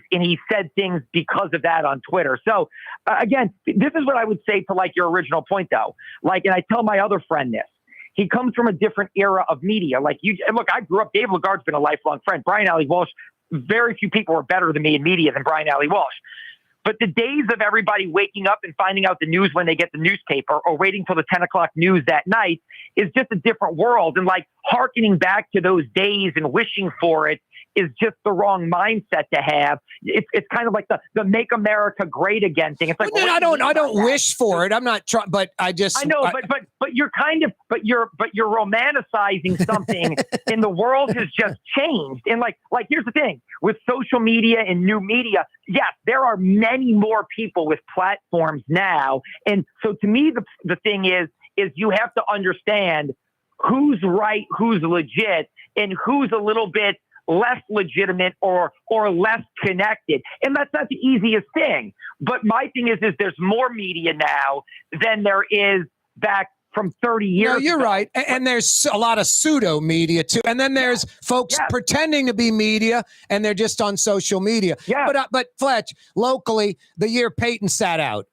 [SPEAKER 11] said things because of that on Twitter. So again, this is what I would say to like your original point though. And I tell my other friend this. He comes from a different era of media. Look, I grew up, Dave Lagarde's been a lifelong friend. Brian Alley Walsh, very few people are better than me in media than Brian Alley Walsh. But the days of everybody waking up and finding out the news when they get the newspaper or waiting till the 10 o'clock news that night is just a different world. And hearkening back to those days and wishing for it is just the wrong mindset to have. It's kind of like the Make America Great Again thing. It's like,
[SPEAKER 1] well, I don't wish for it. I'm not trying, but I know,
[SPEAKER 11] but you're you're romanticizing something and the world has just changed. And here's the thing with social media and new media. Yes, there are many more people with platforms now. And so to me, the thing is you have to understand who's right, who's legit, and who's a little bit less legitimate or less connected. And that's not the easiest thing. But my thing is there's more media now than there is back from 30 years ago.
[SPEAKER 1] No, you're right. And there's a lot of pseudo media too. And then there's folks pretending to be media and they're just on social media. Yeah. But Fletch, locally, the year Payton sat out,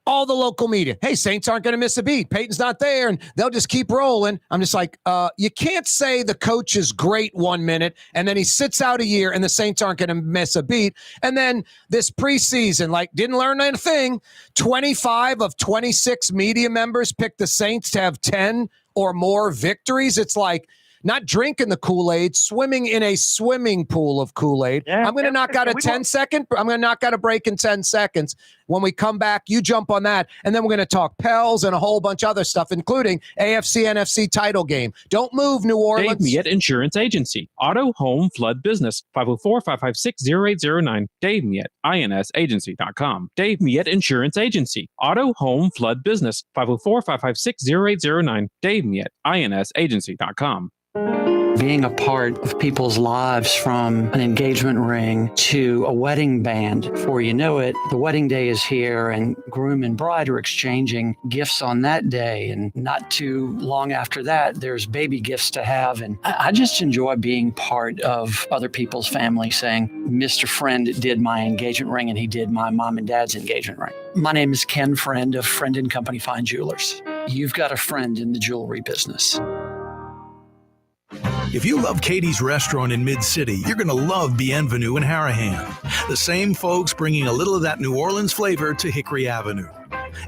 [SPEAKER 1] all the local media, hey, Saints aren't going to miss a beat. Payton's not there, and they'll just keep rolling. I'm just like, you can't say the coach is great 1 minute, and then he sits out a year, and the Saints aren't going to miss a beat. And then this preseason, didn't learn anything. 25 of 26 media members picked the Saints to have 10 or more victories. It's like, not drinking the Kool-Aid, swimming in a swimming pool of Kool-Aid. Yeah, I'm going to knock out a 10-second. I'm going to knock out a break in 10 seconds. When we come back, you jump on that, and then we're going to talk Pels and a whole bunch of other stuff, including AFC, NFC title game. Don't move, New Orleans.
[SPEAKER 4] Dave Miet Insurance Agency. Auto, home, flood, business. 504-556-0809. Dave Miet, INSagency.com. Dave Miet Insurance Agency. Auto, home, flood, business. 504-556-0809. Dave Miet, INSagency.com.
[SPEAKER 7] Being a part of people's lives from an engagement ring to a wedding band. Before you know it, the wedding day is here and groom and bride are exchanging gifts on that day. And not too long after that, there's baby gifts to have. And I just enjoy being part of other people's family saying, Mr. Friend did my engagement ring and he did my mom and dad's engagement ring. My name is Ken Friend of Friend & Company Fine Jewelers. You've got a friend in the jewelry business.
[SPEAKER 5] If you love Katie's Restaurant in Mid-City, you're going to love Bienvenue in Harahan. The same folks bringing a little of that New Orleans flavor to Hickory Avenue.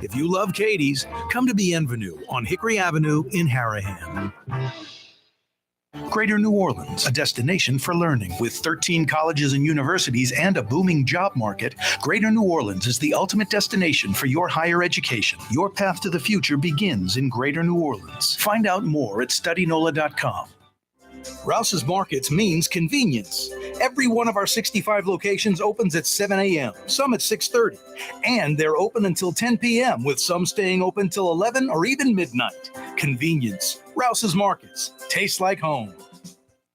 [SPEAKER 5] If you love Katie's, come to Bienvenue on Hickory Avenue in Harahan. Greater New Orleans, a destination for learning. With 13 colleges and universities and a booming job market, Greater New Orleans is the ultimate destination for your higher education. Your path to the future begins in Greater New Orleans. Find out more at studynola.com. Rouse's Markets means convenience. Every one of our 65 locations opens at 7 a.m., some at 6:30, and they're open until 10 p.m., with some staying open till 11 or even midnight. Convenience. Rouse's Markets. Tastes like home.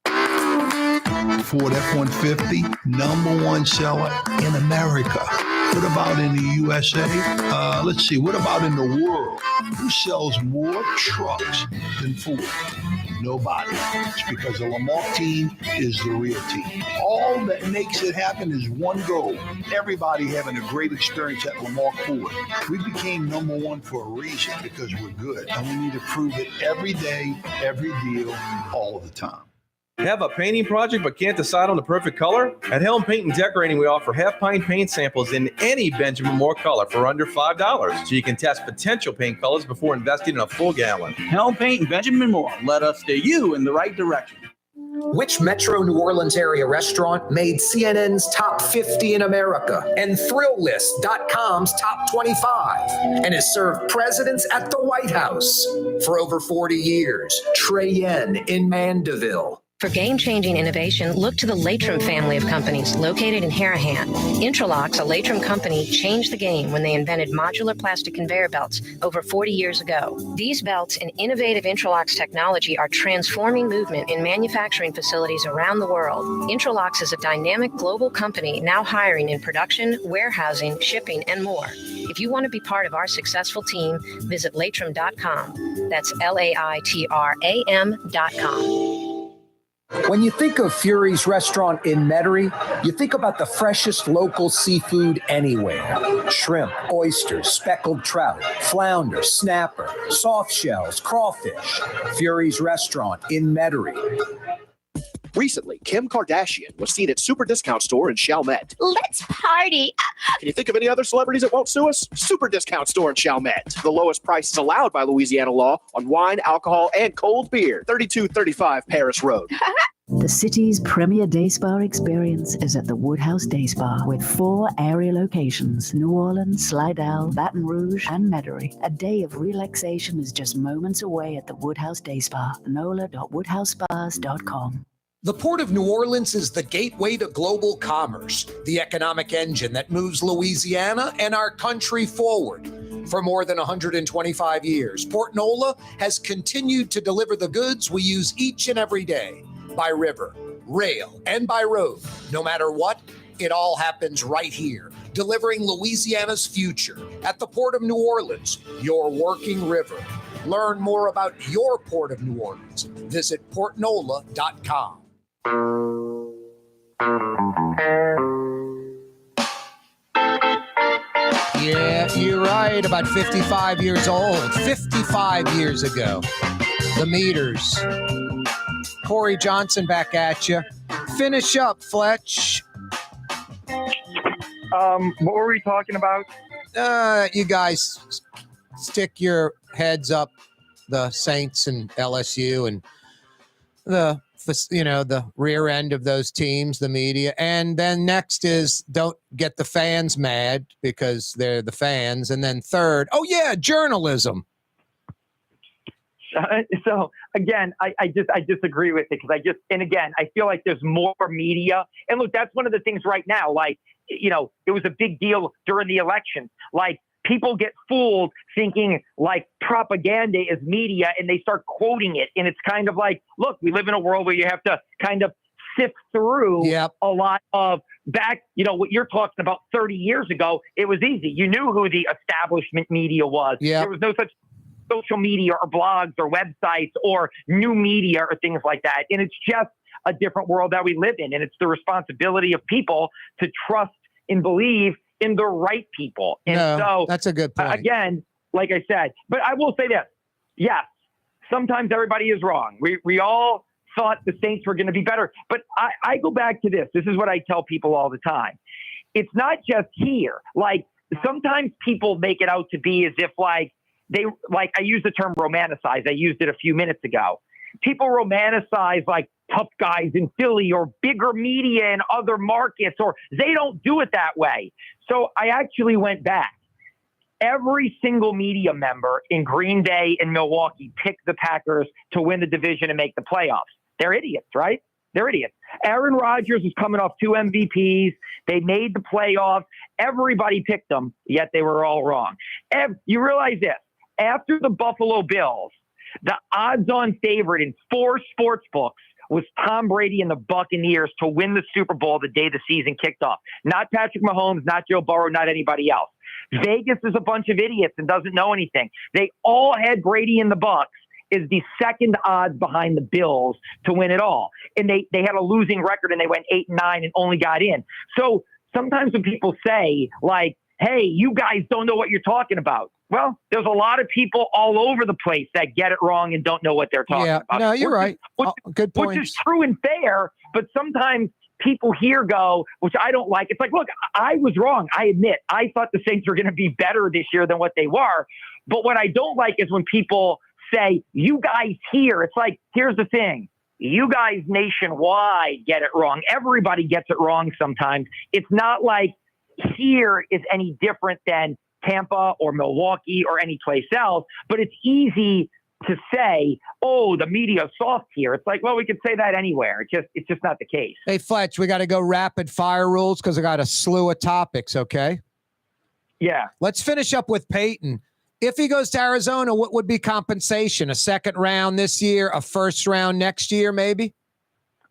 [SPEAKER 6] Ford F-150, #1 seller in America. What about in the USA? Let's see. What about in the world? Who sells more trucks than Ford? Nobody. It's because the Lamarck team is the real team. All that makes it happen is one goal. Everybody having a great experience at Lamarck Ford. We became number one for a reason, because we're good. And we need to prove it every day, every deal, all the time.
[SPEAKER 16] Have a painting project but can't decide on the perfect color? At Helm Paint and Decorating, we offer half-pint paint samples in any Benjamin Moore color for under $5, so you can test potential paint colors before investing in a full gallon.
[SPEAKER 17] Helm Paint and Benjamin Moore. Let us steer you in the right direction.
[SPEAKER 18] Which Metro New Orleans area restaurant made CNN's top 50 in America and ThrillList.com's top 25 and has served presidents at the White House for over 40 years? Trey Yen in Mandeville.
[SPEAKER 15] For game-changing innovation, look to the Latrim family of companies located in Harahan. Interlocks, a Latrim company, changed the game when they invented modular plastic conveyor belts over 40 years ago. These belts and innovative Interlocks technology are transforming movement in manufacturing facilities around the world. Interlocks is a dynamic global company now hiring in production, warehousing, shipping, and more. If you want to be part of our successful team, visit Latrim.com. That's LAITRAM.com.
[SPEAKER 18] When you think of Fury's restaurant in Metairie, you think about the freshest local seafood anywhere. Shrimp, oysters, speckled trout, flounder, snapper, soft shells, crawfish. Fury's restaurant in Metairie.
[SPEAKER 12] Recently, Kim Kardashian was seen at Super Discount Store in Chalmette.
[SPEAKER 19] Let's party.
[SPEAKER 12] Can you think of any other celebrities that won't sue us? Super Discount Store in Chalmette. The lowest prices allowed by Louisiana law on wine, alcohol, and cold beer. 3235 Paris Road.
[SPEAKER 3] The city's premier day spa experience is at the Woodhouse Day Spa with 4 area locations: New Orleans, Slidell, Baton Rouge, and Metairie. A day of relaxation is just moments away at the Woodhouse Day Spa. NOLA.woodhousespas.com.
[SPEAKER 18] The Port of New Orleans is the gateway to global commerce, the economic engine that moves Louisiana and our country forward. For more than 125 years, Port Nola has continued to deliver the goods we use each and every day, by river, rail, and by road. No matter what, it all happens right here, delivering Louisiana's future at the Port of New Orleans, your working river. Learn more about your Port of New Orleans. Visit portnola.com. Yeah, you're right. About 55 years old. 55 years ago. The Meters. Corey Johnson back at you. Finish up, Fletch.
[SPEAKER 11] What were we talking about?
[SPEAKER 1] You guys stick your heads up, the Saints and LSU and the rear end of those teams, the media. And then next is don't get the fans mad because they're the fans. And then third, journalism.
[SPEAKER 11] So again, I disagree with it because I feel like there's more media. And look, that's one of the things right now. Like, it was a big deal during the election. Like, people get fooled thinking like propaganda is media and they start quoting it. And it's kind of like, look, we live in a world where you have to kind of sift through a lot of back, what you're talking about 30 years ago. It was easy. You knew who the establishment media was.
[SPEAKER 1] Yep.
[SPEAKER 11] There was no such social media or blogs or websites or new media or things like that. And it's just a different world that we live in. And it's the responsibility of people to trust and believe in the right people. And so
[SPEAKER 1] that's a good point.
[SPEAKER 11] Again, like I said, but I will say this. Yes, sometimes everybody is wrong. We all thought the Saints were going to be better. But I go back to this. This is what I tell people all the time. It's not just here. Like, sometimes people make it out to be as if I use the term romanticize. I used it a few minutes ago. People romanticize like tough guys in Philly or bigger media in other markets, or they don't do it that way. So I actually went back. Every single media member in Green Bay and Milwaukee picked the Packers to win the division and make the playoffs. They're idiots, right? They're idiots. Aaron Rodgers was coming off 2 MVPs. They made the playoffs. Everybody picked them, yet they were all wrong. You realize this. After the Buffalo Bills, the odds-on favorite in 4 sports books was Tom Brady and the Buccaneers to win the Super Bowl the day the season kicked off. Not Patrick Mahomes, not Joe Burrow, not anybody else. Vegas is a bunch of idiots and doesn't know anything. They all had Brady and the Bucs is the second odds behind the Bills to win it all. And they had a losing record and they went 8-9 and only got in. So sometimes when people say, like, hey, you guys don't know what you're talking about. Well, there's a lot of people all over the place that get it wrong and don't know what they're talking about.
[SPEAKER 1] No, you're right. Good point.
[SPEAKER 11] Which is true and fair, but sometimes people here go, which I don't like. It's like, look, I was wrong. I admit, I thought the Saints were going to be better this year than what they were. But what I don't like is when people say, you guys here, it's like, here's the thing. You guys nationwide get it wrong. Everybody gets it wrong sometimes. It's not like here is any different than Tampa or Milwaukee or any place else, but it's easy to say, oh, the media's soft here. It's like, well, we could say that anywhere. It's just not the case.
[SPEAKER 1] Hey, Fletch, we got to go rapid fire rules because I got a slew of topics, okay?
[SPEAKER 11] Yeah.
[SPEAKER 1] Let's finish up with Payton. If he goes to Arizona, what would be compensation? A second round this year, a first round next year, maybe?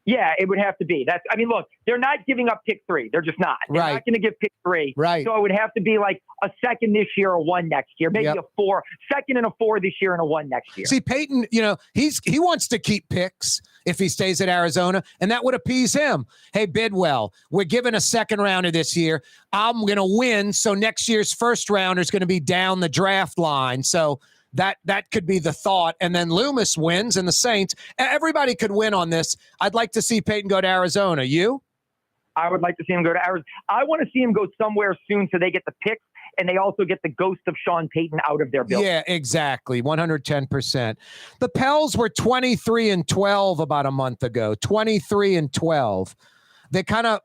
[SPEAKER 11] Yeah, it would have to be. Look, they're not giving up pick 3. They're just not. They're not going to give pick 3.
[SPEAKER 1] Right.
[SPEAKER 11] So it would have to be like a second this year, a 1 next year, maybe a 4, second and a 4 this year and a 1 next year.
[SPEAKER 1] See, Payton, he wants to keep picks if he stays at Arizona, and that would appease him. Hey, Bidwell, we're giving a second rounder this year. I'm going to win, so next year's first rounder is going to be down the draft line. So that could be the thought. And then Loomis wins and the Saints. Everybody could win on this. I'd like to see Payton go to Arizona. You?
[SPEAKER 11] I would like to see him go to Arizona. I want to see him go somewhere soon so they get the picks and they also get the ghost of Sean Payton out of their building.
[SPEAKER 1] Yeah, exactly. 110%. The Pels were 23-12 about a month ago. 23-12. They kind of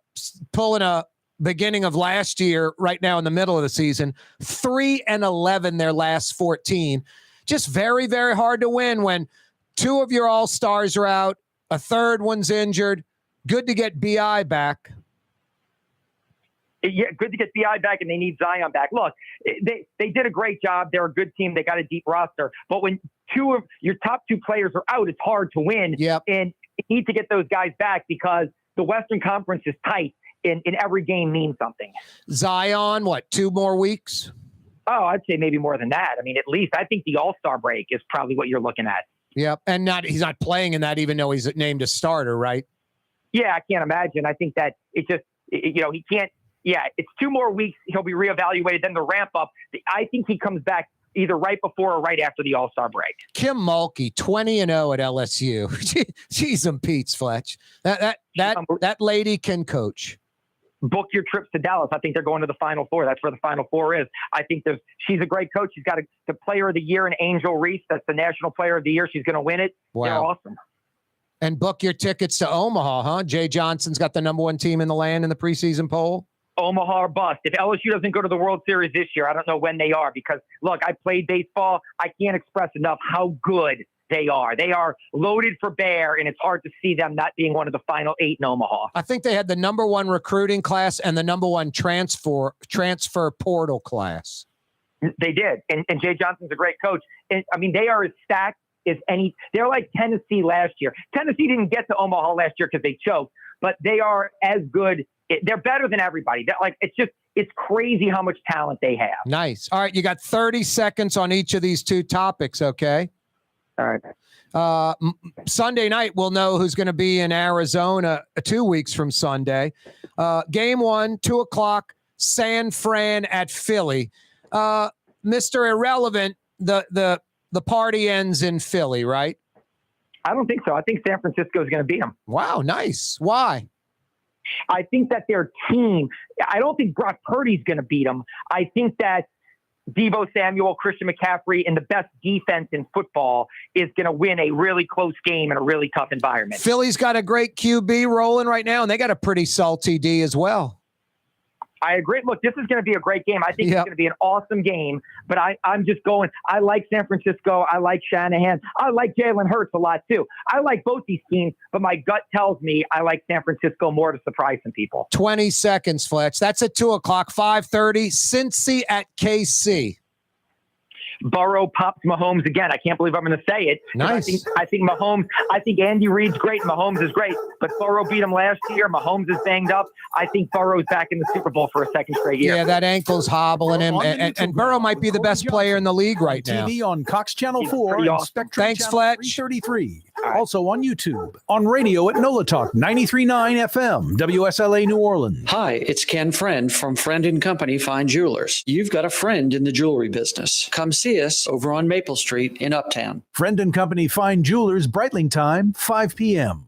[SPEAKER 1] pulling a beginning of last year, right now in the middle of the season, 3-11 their last 14. Just very, very hard to win when 2 of your all-stars are out, a third one's injured. Good to get BI back.
[SPEAKER 11] Yeah, good to get BI back, and they need Zion back. Look, they did a great job. They're a good team. They got a deep roster. But when 2 of your top 2 players are out, it's hard to win.
[SPEAKER 1] Yep.
[SPEAKER 11] And you need to get those guys back because the Western Conference is tight. In every game means something.
[SPEAKER 1] Zion, 2 more weeks?
[SPEAKER 11] Oh, I'd say maybe more than that. I mean, at least I think the All-Star break is probably what you're looking at.
[SPEAKER 1] Yep, and he's not playing in that even though he's named a starter, right?
[SPEAKER 11] Yeah, I can't imagine. I think that he can't. Yeah, it's 2 more weeks. He'll be reevaluated. Then the ramp up. I think he comes back either right before or right after the All-Star break. Kim
[SPEAKER 1] Mulkey, 20-0 at LSU. She's and Pete's, Fletch. That lady can coach.
[SPEAKER 11] Book your trips to Dallas. I think they're going to the Final Four. That's where the Final Four is. I think she's a great coach. She's got the Player of the Year in Angel Reese. That's the National Player of the Year. She's going to win it.
[SPEAKER 1] Wow.
[SPEAKER 11] They're awesome.
[SPEAKER 1] And book your tickets to Omaha, huh? Jay Johnson's got the number 1 team in the land in the preseason poll.
[SPEAKER 11] Omaha or bust. If LSU doesn't go to the World Series this year, I don't know when they are because, look, I played baseball. I can't express enough how good they are. They are loaded for bear, and it's hard to see them not being one of the final 8 in Omaha.
[SPEAKER 1] I think they had the number 1 recruiting class and the number 1 transfer portal class.
[SPEAKER 11] They did. And Jay Johnson's a great coach. And I mean, they are as stacked as any. They're like Tennessee last year. Tennessee didn't get to Omaha last year because they choked, but they are as good. They're better than everybody. It's crazy how much talent they have.
[SPEAKER 1] Nice. All right. You got 30 seconds on each of these 2 topics. Okay.
[SPEAKER 11] All right.
[SPEAKER 1] Sunday night, we'll know who's going to be in Arizona 2 weeks from Sunday. Game 1, 2:00, San Fran at Philly. Mr. Irrelevant, the party ends in Philly, right?
[SPEAKER 11] I don't think so. I think San Francisco is going to beat them.
[SPEAKER 1] Wow, nice. Why?
[SPEAKER 11] I think that their team, I don't think Brock Purdy's going to beat them. I think that Deebo Samuel, Christian McCaffrey, and the best defense in football is going to win a really close game in a really tough environment.
[SPEAKER 1] Philly's got a great QB rolling right now, and they got a pretty salty D as well.
[SPEAKER 11] I agree. Look, this is going to be a great game. I think it's going to be an awesome game, but I'm just going. I like San Francisco. I like Shanahan. I like Jalen Hurts a lot too. I like both these teams, but my gut tells me I like San Francisco more to surprise some people.
[SPEAKER 1] 20 seconds, Fletch. That's at 2:00, 5:30, Cincy at KC.
[SPEAKER 11] Burrow pops Mahomes again. I can't believe I'm going to say it.
[SPEAKER 1] Nice.
[SPEAKER 11] I think Mahomes. I think Andy Reid's great. Mahomes is great, but Burrow beat him last year. Mahomes is banged up. I think Burrow's back in the Super Bowl for a second straight year.
[SPEAKER 1] Yeah, that ankle's hobbling him, and Burrow might be the best player in the league right now.
[SPEAKER 8] TV on Cox Channel 4 and
[SPEAKER 11] awesome.
[SPEAKER 8] Spectrum
[SPEAKER 1] Thanks,
[SPEAKER 8] Channel
[SPEAKER 1] Fletch.
[SPEAKER 8] 333. Also on YouTube, on radio at NOLA Talk 93.9 FM, WSLA New Orleans.
[SPEAKER 7] Hi, it's Ken Friend from Friend & Company Fine Jewelers. You've got a friend in the jewelry business. Come see us over on Maple Street in Uptown.
[SPEAKER 8] Friend & Company Fine Jewelers, Breitling time, 5 p.m.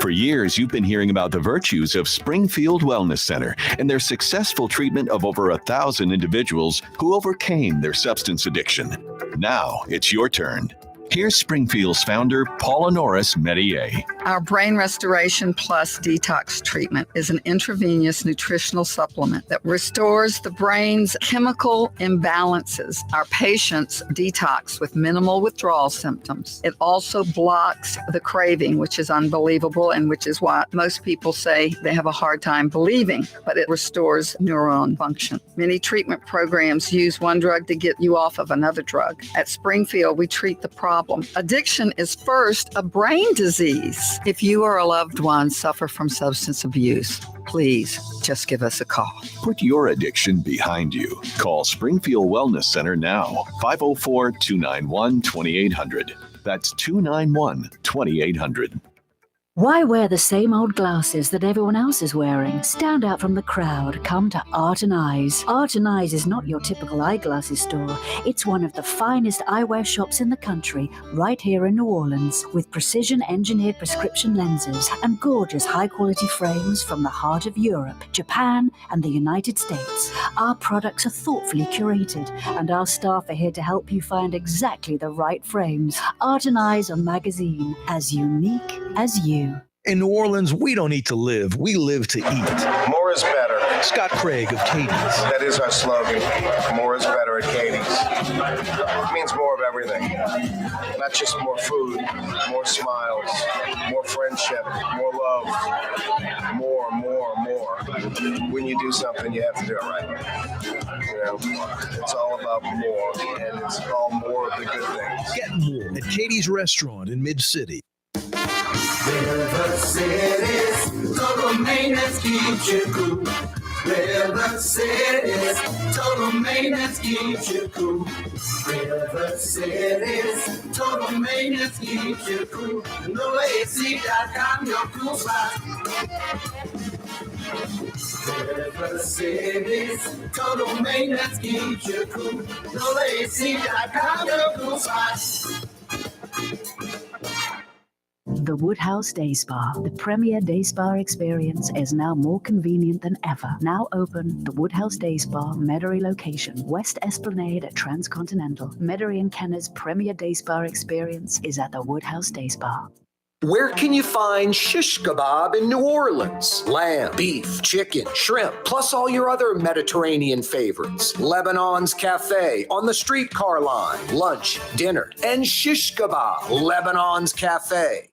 [SPEAKER 19] For years, you've been hearing about the virtues of Springfield Wellness Center and their successful treatment of over 1,000 individuals who overcame their substance addiction. Now it's your turn. Here's Springfield's founder, Paula Norris Metier.
[SPEAKER 20] Our Brain Restoration Plus Detox Treatment is an intravenous nutritional supplement that restores the brain's chemical imbalances. Our patients detox with minimal withdrawal symptoms. It also blocks the craving, which is unbelievable and which is why most people say they have a hard time believing, but it restores neuron function. Many treatment programs use one drug to get you off of another drug. At Springfield, we treat the problem. Addiction is first a brain disease. If you or a loved one suffer from substance abuse, please just give us a call.
[SPEAKER 19] Put your addiction behind you. Call Springfield Wellness Center now, 504-291-2800. That's 291-2800.
[SPEAKER 3] Why wear the same old glasses that everyone else is wearing? Stand out from the crowd. Come to Art and Eyes. Art and Eyes is not your typical eyeglasses store. It's one of the finest eyewear shops in the country, right here in New Orleans, with precision-engineered prescription lenses and gorgeous high-quality frames from the heart of Europe, Japan, and the United States. Our products are thoughtfully curated, and our staff are here to help you find exactly the right frames. Art and Eyes on magazine, as unique as you.
[SPEAKER 21] In New Orleans, we don't eat to live. We live to eat.
[SPEAKER 9] More is better.
[SPEAKER 21] Scott Craig of Katie's.
[SPEAKER 9] That is our slogan. More is better at Katie's. It means more of everything. Not just more food, more smiles, more friendship, more love, more. When you do something, you have to do it right. You know, it's all about more, and it's all more of the good things.
[SPEAKER 21] Get more at Katie's Restaurant in Mid-City.
[SPEAKER 10] River City's total maintenance keeps you cool. River City's total maintenance keeps you cool. River City's total maintenance keeps you cool. NoAC.com, your cool spot. River City's total maintenance keeps you cool. NoAC.com, your cool spot.
[SPEAKER 3] The Woodhouse Day Spa. The premier day spa experience is now more convenient than ever. Now open, the Woodhouse Day Spa, Metairie location, West Esplanade at Transcontinental. Metairie and Kenner's premier day spa experience is at the Woodhouse Day Spa.
[SPEAKER 18] Where can you find shish kebab in New Orleans? Lamb, beef, chicken, shrimp, plus all your other Mediterranean favorites. Lebanon's Cafe on the streetcar line. Lunch, dinner, and shish kebab. Lebanon's Cafe.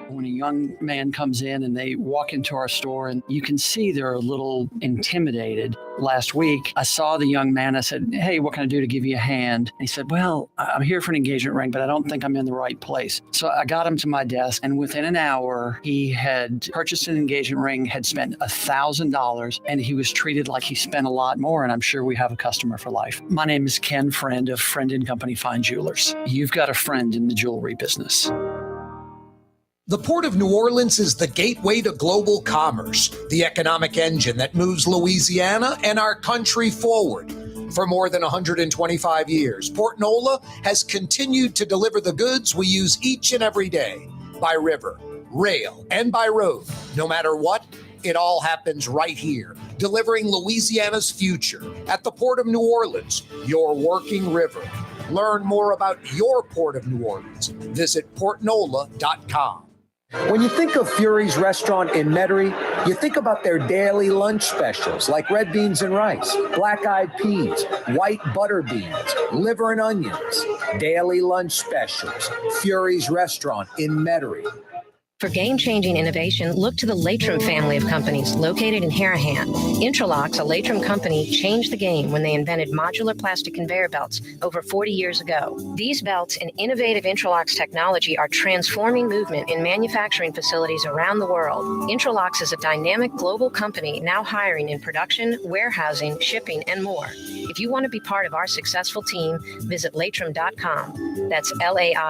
[SPEAKER 7] When a young man comes in and they walk into our store and you can see they're a little intimidated. Last week, I saw the young man. I said, "Hey, what can I do to give you a hand?" And he said, "Well, I'm here for an engagement ring, but I don't think I'm in the right place." So I got him to my desk, and within an hour, he had purchased an engagement ring, had spent $1,000, and he was treated like he spent a lot more, and I'm sure we have a customer for life. My name is Ken Friend of Friend & Company Fine Jewelers. You've got a friend in the jewelry business.
[SPEAKER 18] The Port of New Orleans is the gateway to global commerce, the economic engine that moves Louisiana and our country forward. For more than 125 years, Port Nola has continued to deliver the goods we use each and every day, by river, rail, and by road. No matter what, it all happens right here, delivering Louisiana's future at the Port of New Orleans, your working river. Learn more about your Port of New Orleans. Visit portnola.com.
[SPEAKER 1] When you think of Fury's Restaurant in Metairie, you think about their daily lunch specials like red beans and rice, black-eyed peas, white butter beans, liver and onions. Daily lunch specials. Fury's Restaurant in Metairie.
[SPEAKER 15] For game-changing innovation, look to the Latrim family of companies located in Harahan. Intralocks, a Latrim company, changed the game when they invented modular plastic conveyor belts over 40 years ago. These belts and innovative Intralocks technology are transforming movement in manufacturing facilities around the world. Intralocks is a dynamic global company now hiring in production, warehousing, shipping, and more. If you want to be part of our successful team, visit Latrim.com. That's LAITRAM.com.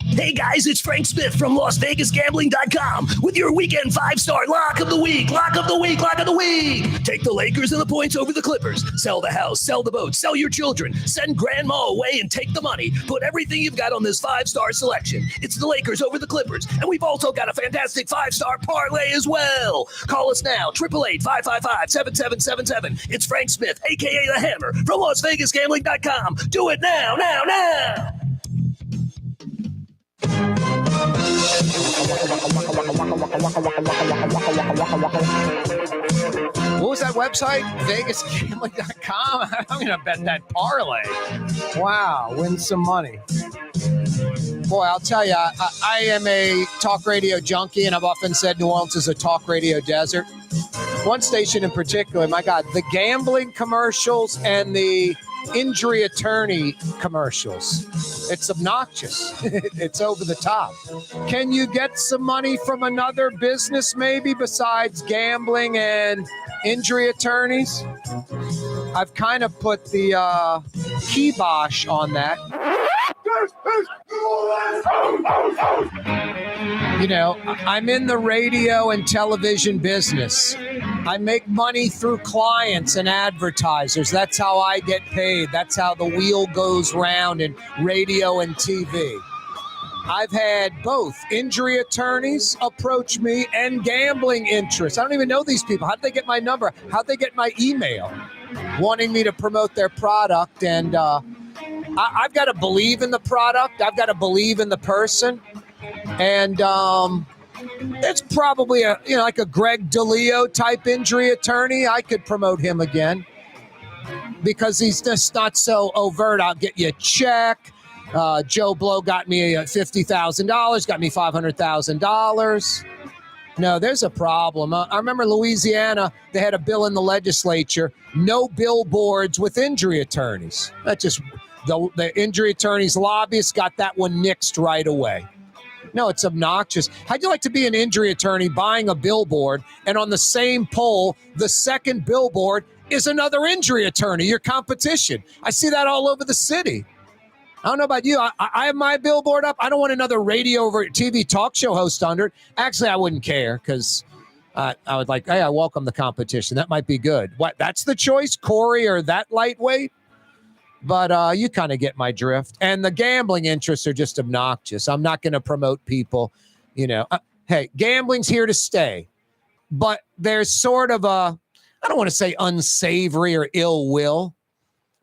[SPEAKER 2] Hey guys, it's Frank Smith from LasVegasGambling.com with your weekend 5-star lock of the week, lock of the week, lock of the week. Take the Lakers and the points over the Clippers. Sell the house, sell the boat, sell your children. Send grandma away and take the money. Put everything you've got on this 5-star selection. It's the Lakers over the Clippers. And we've also got a fantastic 5-star parlay as well. Call us now, 888-555-7777. It's Frank Smith, a.k.a. The Hammer, from LasVegasGambling.com. Do it now, now, now.
[SPEAKER 1] What was that website? VegasGambling.com? I'm going to bet that parlay. Wow, win some money. Boy, I'll tell you, I am a talk radio junkie, and I've often said New Orleans is a talk radio desert. One station in particular, my God, the gambling commercials and the injury attorney commercials. It's obnoxious. It's over the top. Can you get some money from another business maybe besides gambling and injury attorneys? I've kind of put the kibosh on that. You know, I'm in the radio and television business. I make money through clients and advertisers. That's how I get paid. That's how the wheel goes round in radio and TV. I've had both injury attorneys approach me and gambling interests. I don't even know these people. How'd they get my number? How'd they get my email? Wanting me to promote their product. And I've got to believe in the product. I've got to believe in the person. And it's probably like a Greg DeLeo type injury attorney. I could promote him again because he's just not so overt. I'll get you a check. Joe Blow got me $50,000, got me $500,000. No, there's a problem. I remember Louisiana, they had a bill in the legislature, no billboards with injury attorneys. That just, the injury attorneys lobbyists got that one nixed right away. No, it's obnoxious. How'd you like to be an injury attorney buying a billboard and on the same pole, the second billboard is another injury attorney, your competition? I see that all over the city. I don't know about you. I have my billboard up. I don't want another radio over TV talk show host under it. Actually, I wouldn't care because I would like, hey, I welcome the competition. That might be good. What? That's the choice, Corey or that lightweight? But you kind of get my drift. And the gambling interests are just obnoxious. I'm not going to promote people, hey, gambling's here to stay. But there's sort of a, I don't want to say unsavory or ill will,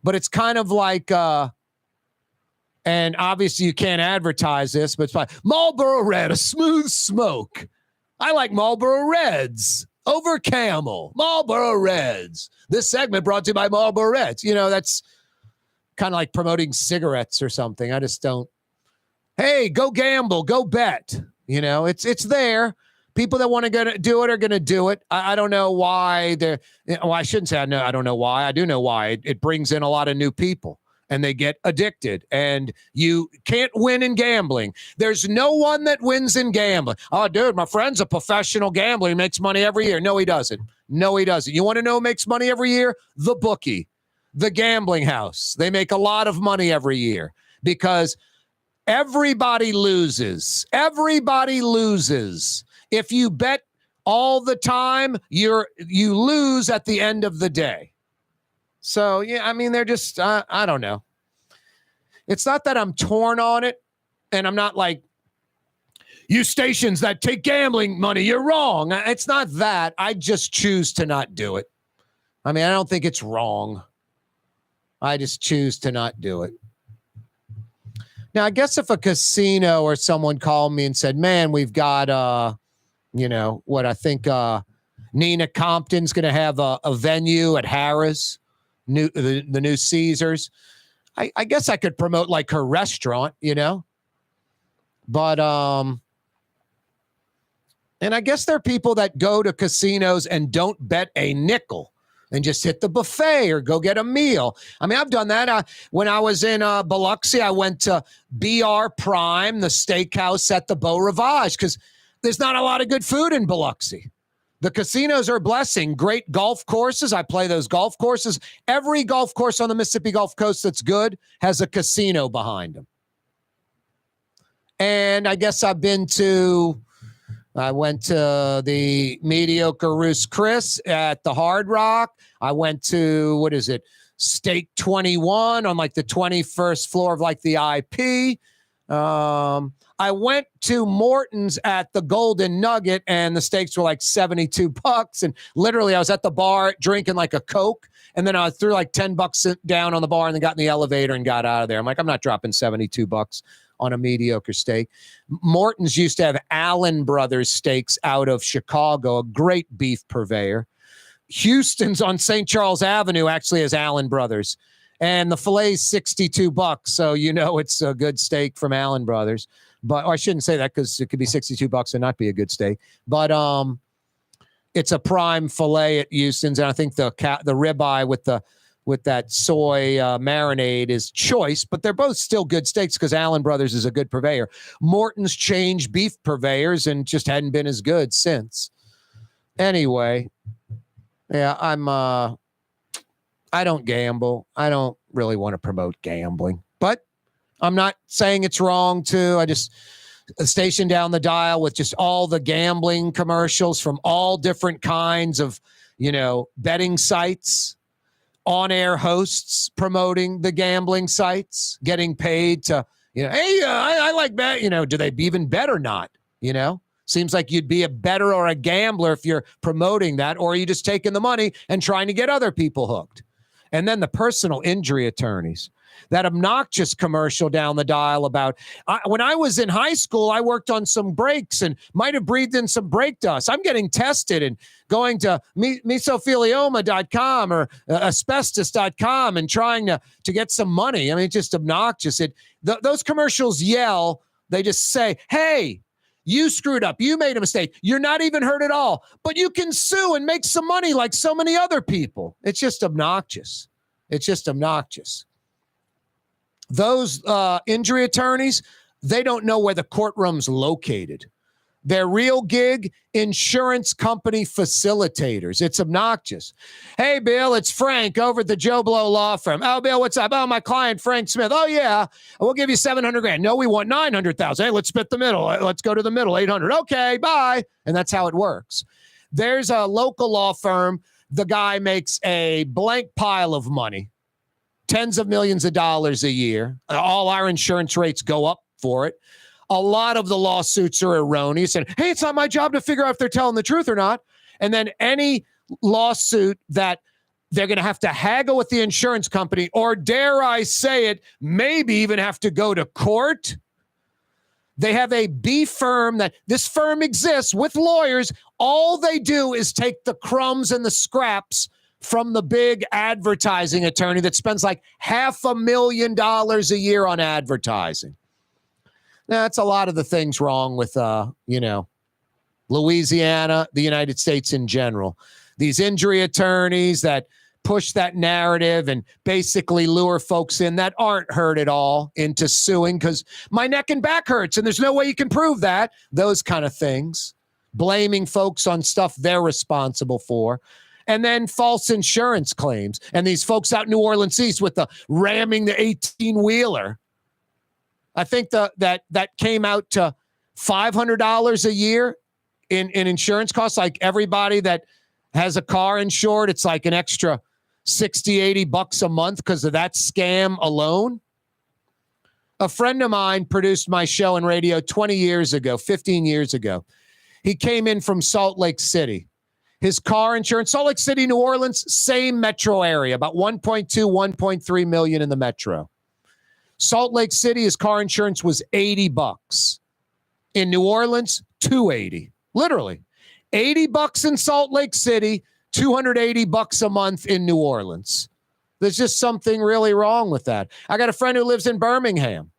[SPEAKER 1] but it's kind of like, and obviously you can't advertise this, but it's fine. Marlboro Red, a smooth smoke. I like Marlboro Reds over Camel. Marlboro Reds. This segment brought to you by Marlboro Reds. That's kind of like promoting cigarettes or something. I just don't. Hey, go gamble, go bet. It's there. People that want to do it are going to do it. I don't know why they're. Well, I shouldn't say I know. I don't know why. I do know why. It brings in a lot of new people, and they get addicted. And you can't win in gambling. There's no one that wins in gambling. Oh, dude, my friend's a professional gambler. He makes money every year. No, he doesn't. No, he doesn't. You want to know who makes money every year? The bookie. The gambling house. They make a lot of money every year because everybody loses. Everybody loses. If you bet all the time, you lose at the end of the day. So, yeah, I mean, they're just, I don't know. It's not that I'm torn on it, and I'm not like, you stations that take gambling money, you're wrong. It's not that. I just choose to not do it. I mean, I don't think it's wrong. I just choose to not do it. Now, I guess if a casino or someone called me and said, man, we've got, what I think Nina Compton's going to have a venue at Harrah's, the new Caesars. I guess I could promote like her restaurant, But, and I guess there are people that go to casinos and don't bet a nickel and just hit the buffet or go get a meal. I mean, I've done that. When I was in Biloxi, I went to BR Prime, the steakhouse at the Beau Rivage, because there's not a lot of good food in Biloxi. The casinos are a blessing. Great golf courses. I play those golf courses. Every golf course on the Mississippi Gulf Coast that's good has a casino behind them. And I guess I went to the mediocre Ruth's Chris at the Hard Rock. I went to, Steak 21 on like the 21st floor of like the IP. I went to Morton's at the Golden Nugget and the steaks were like $72. And literally I was at the bar drinking like a Coke. And then I threw like $10 down on the bar and then got in the elevator and got out of there. I'm like, I'm not dropping $72 on a mediocre steak. Morton's used to have Allen Brothers steaks out of Chicago, a great beef purveyor. Houston's on St. Charles Avenue actually has Allen Brothers. And the filet's $62. So, it's a good steak from Allen Brothers. But I shouldn't say that because it could be $62 and not be a good steak. But it's a prime filet at Houston's. And I think the ribeye with that soy marinade is choice, but they're both still good steaks because Allen Brothers is a good purveyor. Morton's changed beef purveyors and just hadn't been as good since. Anyway, yeah, I don't gamble. I don't really want to promote gambling, but I'm not saying it's wrong to. I just station down the dial with just all the gambling commercials from all different kinds of, betting sites. On-air hosts promoting the gambling sites, getting paid to, hey, I like bet. Do they even bet or not? Seems like you'd be a bettor or a gambler if you're promoting that, or are you just taking the money and trying to get other people hooked? And then the personal injury attorneys, that obnoxious commercial down the dial about when I was in high school, I worked on some brakes and might have breathed in some brake dust. I'm getting tested and going to mesothelioma.com or asbestos.com and trying to get some money. I mean, it's just obnoxious. Those commercials yell, they just say, hey, you screwed up. You made a mistake. You're not even hurt at all, but you can sue and make some money like so many other people. It's just obnoxious. It's just obnoxious. Those injury attorneys, they don't know where the courtroom's located. Their real gig, insurance company facilitators. It's obnoxious. Hey, Bill, it's Frank over at the Joe Blow Law Firm. Oh, Bill, what's up? Oh, my client, Frank Smith. Oh, yeah, we'll give you $700,000. No, we want $900,000. Hey, let's split the middle. Let's go to the middle, $800,000. Okay, bye. And that's how it works. There's a local law firm. The guy makes a blank pile of money, tens of millions of dollars a year. All our insurance rates go up for it. A lot of the lawsuits are erroneous. And, hey, it's not my job to figure out if they're telling the truth or not. And then any lawsuit that they're going to have to haggle with the insurance company, or dare I say it, maybe even have to go to court. They have a B firm that this firm exists with lawyers. All they do is take the crumbs and the scraps from the big advertising attorney that spends like $500,000 a year on advertising. Now, that's a lot of the things wrong with, Louisiana, the United States in general. These injury attorneys that push that narrative and basically lure folks in that aren't hurt at all into suing because my neck and back hurts and there's no way you can prove that. Those kind of things. Blaming folks on stuff they're responsible for. And then false insurance claims. And these folks out in New Orleans East with the ramming the 18-wheeler. I think that came out to $500 a year in insurance costs. Like everybody that has a car insured, it's like an extra $60, $80 a month because of that scam alone. A friend of mine produced my show in radio 15 years ago. He came in from Salt Lake City. His car insurance, Salt Lake City, New Orleans, same metro area, about 1.2, 1.3 million in the metro. Salt Lake City, his car insurance was $80. In New Orleans, $280. Literally. $80 in Salt Lake City, $280 a month in New Orleans. There's just something really wrong with that. I got a friend who lives in Birmingham.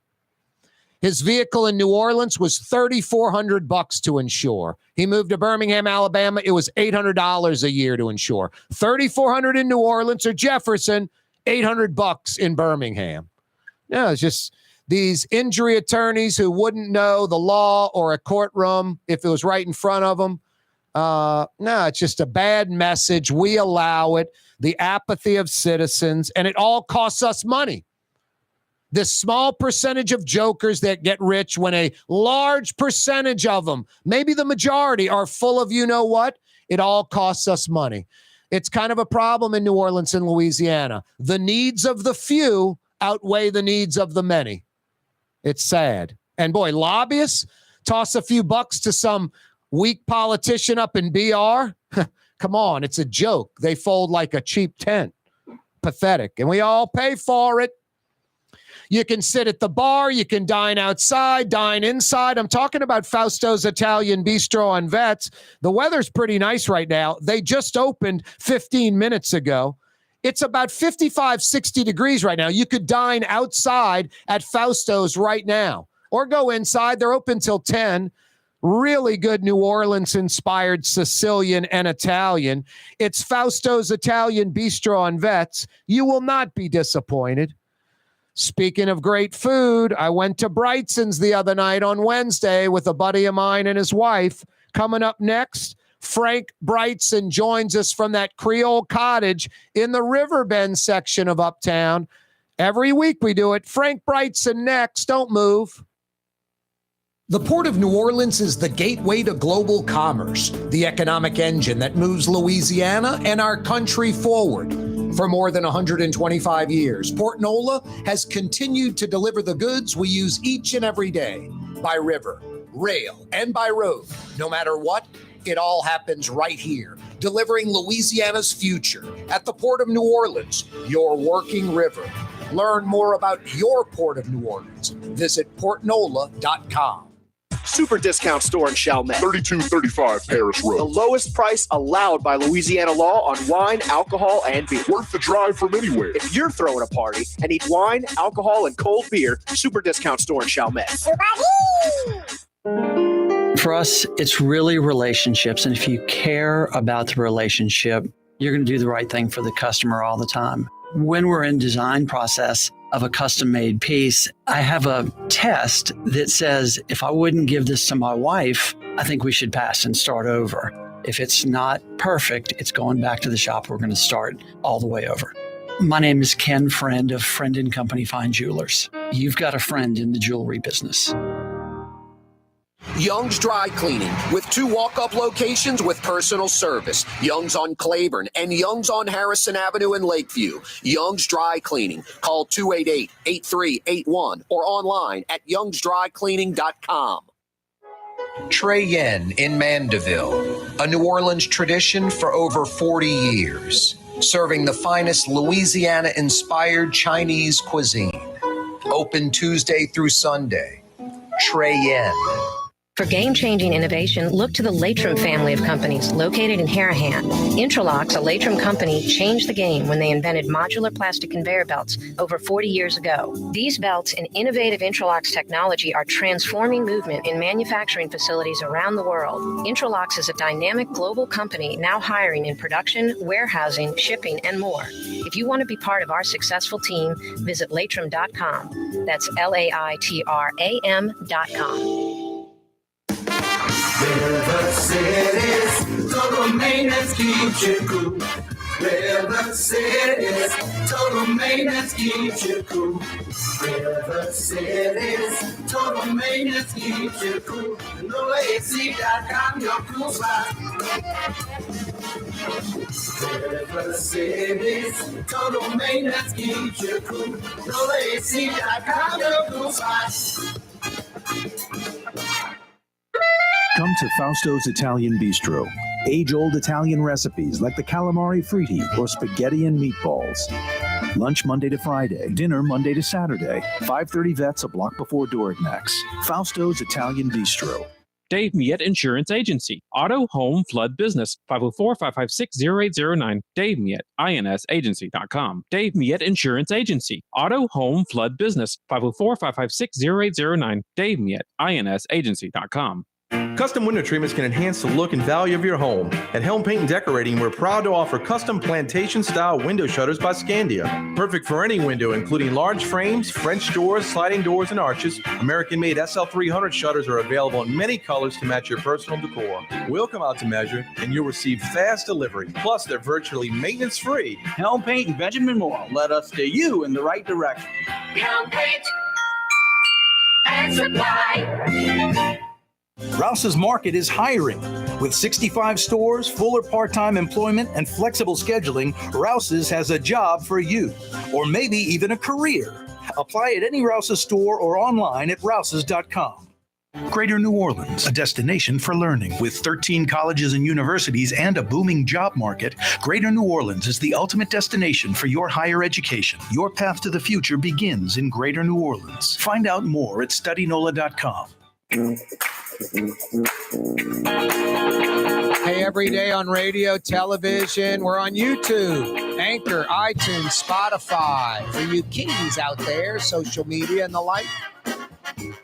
[SPEAKER 1] His vehicle in New Orleans was $3,400 to insure. He moved to Birmingham, Alabama. It was $800 a year to insure. $3,400 in New Orleans or Jefferson, $800 in Birmingham. No, it's just these injury attorneys who wouldn't know the law or a courtroom if it was right in front of them. No, it's just a bad message. We allow it. The apathy of citizens, and it all costs us money. This small percentage of jokers that get rich when a large percentage of them, maybe the majority, are full of you-know-what, it all costs us money. It's kind of a problem in New Orleans and Louisiana. The needs of the few outweigh the needs of the many. It's sad. And boy, lobbyists toss a few bucks to some weak politician up in BR. Come on, it's a joke. They fold like a cheap tent. Pathetic. And we all pay for it. You can sit at the bar. You can dine outside, dine inside. I'm talking about Fausto's Italian Bistro on Vets. The weather's pretty nice right now. They just opened 15 minutes ago. It's about 55, 60 degrees right now. You could dine outside at Fausto's right now or go inside. They're open till 10. Really good New Orleans-inspired Sicilian and Italian. It's Fausto's Italian Bistro on Vets. You will not be disappointed. Speaking of great food, I went to Brigtsen's the other night on Wednesday with a buddy of mine and his wife. Coming up next, Frank Brigtsen joins us from that Creole cottage in the Riverbend section of Uptown. Every week we do it. Frank Brigtsen next. Don't move.
[SPEAKER 18] The Port of New Orleans is the gateway to global commerce, the economic engine that moves Louisiana and our country forward. For more than 125 years, Port Nola has continued to deliver the goods we use each and every day by river, rail, and by road. No matter what, it all happens right here, delivering Louisiana's future at the Port of New Orleans, your working river. Learn more about your Port of New Orleans. Visit portnola.com.
[SPEAKER 12] Super discount store in Chalmette.
[SPEAKER 13] 3235 Paris Road.
[SPEAKER 12] The lowest price allowed by Louisiana law on wine, alcohol, and beer.
[SPEAKER 13] Worth the drive from anywhere.
[SPEAKER 12] If you're throwing a party and need wine, alcohol, and cold beer, super discount store in Chalmette.
[SPEAKER 7] For us, it's really relationships. And if you care about the relationship, you're going to do the right thing for the customer all the time. When we're in design process of a custom-made piece, I have a test that says, if I wouldn't give this to my wife, I think we should pass and start over. If it's not perfect, it's going back to the shop. We're going to start all the way over. My name is Ken Friend of Friend & Company Fine Jewelers. You've got a friend in the jewelry business.
[SPEAKER 18] Young's Dry Cleaning, with 2 walk-up locations with personal service. Young's on Claiborne and Young's on Harrison Avenue in Lakeview. Young's Dry Cleaning. Call 288-8381 or online at youngsdrycleaning.com. Trey Yen in Mandeville, a New Orleans tradition for over 40 years, serving the finest Louisiana-inspired Chinese cuisine. Open Tuesday through Sunday. Trey Yen.
[SPEAKER 15] For game-changing innovation, look to the Latrim family of companies located in Harahan. Intralox, a Latrim company, changed the game when they invented modular plastic conveyor belts over 40 years ago. These belts and innovative Intralox technology are transforming movement in manufacturing facilities around the world. Intralox is a dynamic global company now hiring in production, warehousing, shipping, and more. If you want to be part of our successful team, visit Latrim.com. That's LAITRAM.com.
[SPEAKER 10] River City's total maintenance keeps you cool. River City's total maintenance keeps you cool. River City's total maintenance keeps you cool. NoAC.com, your cool spot. River City's total maintenance keeps you cool. NoAC.com, your cool spot.
[SPEAKER 8] Come to Fausto's Italian Bistro. Age-old Italian recipes like the calamari fritti or spaghetti and meatballs. Lunch Monday to Friday. Dinner Monday to Saturday. 530 Vets, a block before Dorignax. Fausto's Italian Bistro.
[SPEAKER 4] Dave Miette Insurance Agency. Auto, home, flood, business. 504-556-0809. Dave Miette, INSAgency.com. Dave Miette Insurance Agency. Auto, home, flood, business. 504-556-0809. Dave Miette, INSAgency.com.
[SPEAKER 16] Custom window treatments can enhance the look and value of your home. At Helm Paint and Decorating, we're proud to offer custom plantation-style window shutters by Scandia. Perfect for any window, including large frames, French doors, sliding doors, and arches. American-made SL300 shutters are available in many colors to match your personal decor. We'll come out to measure, and you'll receive fast delivery. Plus, they're virtually maintenance-free.
[SPEAKER 17] Helm Paint and Benjamin Moore. Let us steer you in the right direction.
[SPEAKER 10] Helm Paint and Supply.
[SPEAKER 14] Rouse's Market is hiring. With 65 stores, full or part-time employment, and flexible scheduling, Rouse's has a job for you, or maybe even a career. Apply at any Rouse's store or online at rouses.com.
[SPEAKER 5] Greater New Orleans, a destination for learning. With 13 colleges and universities and a booming job market, Greater New Orleans is the ultimate destination for your higher education. Your path to the future begins in Greater New Orleans. Find out more at studynola.com.
[SPEAKER 1] Hey, every day on radio, television, we're on YouTube, Anchor, iTunes, Spotify. For you kings out there, social media and the like.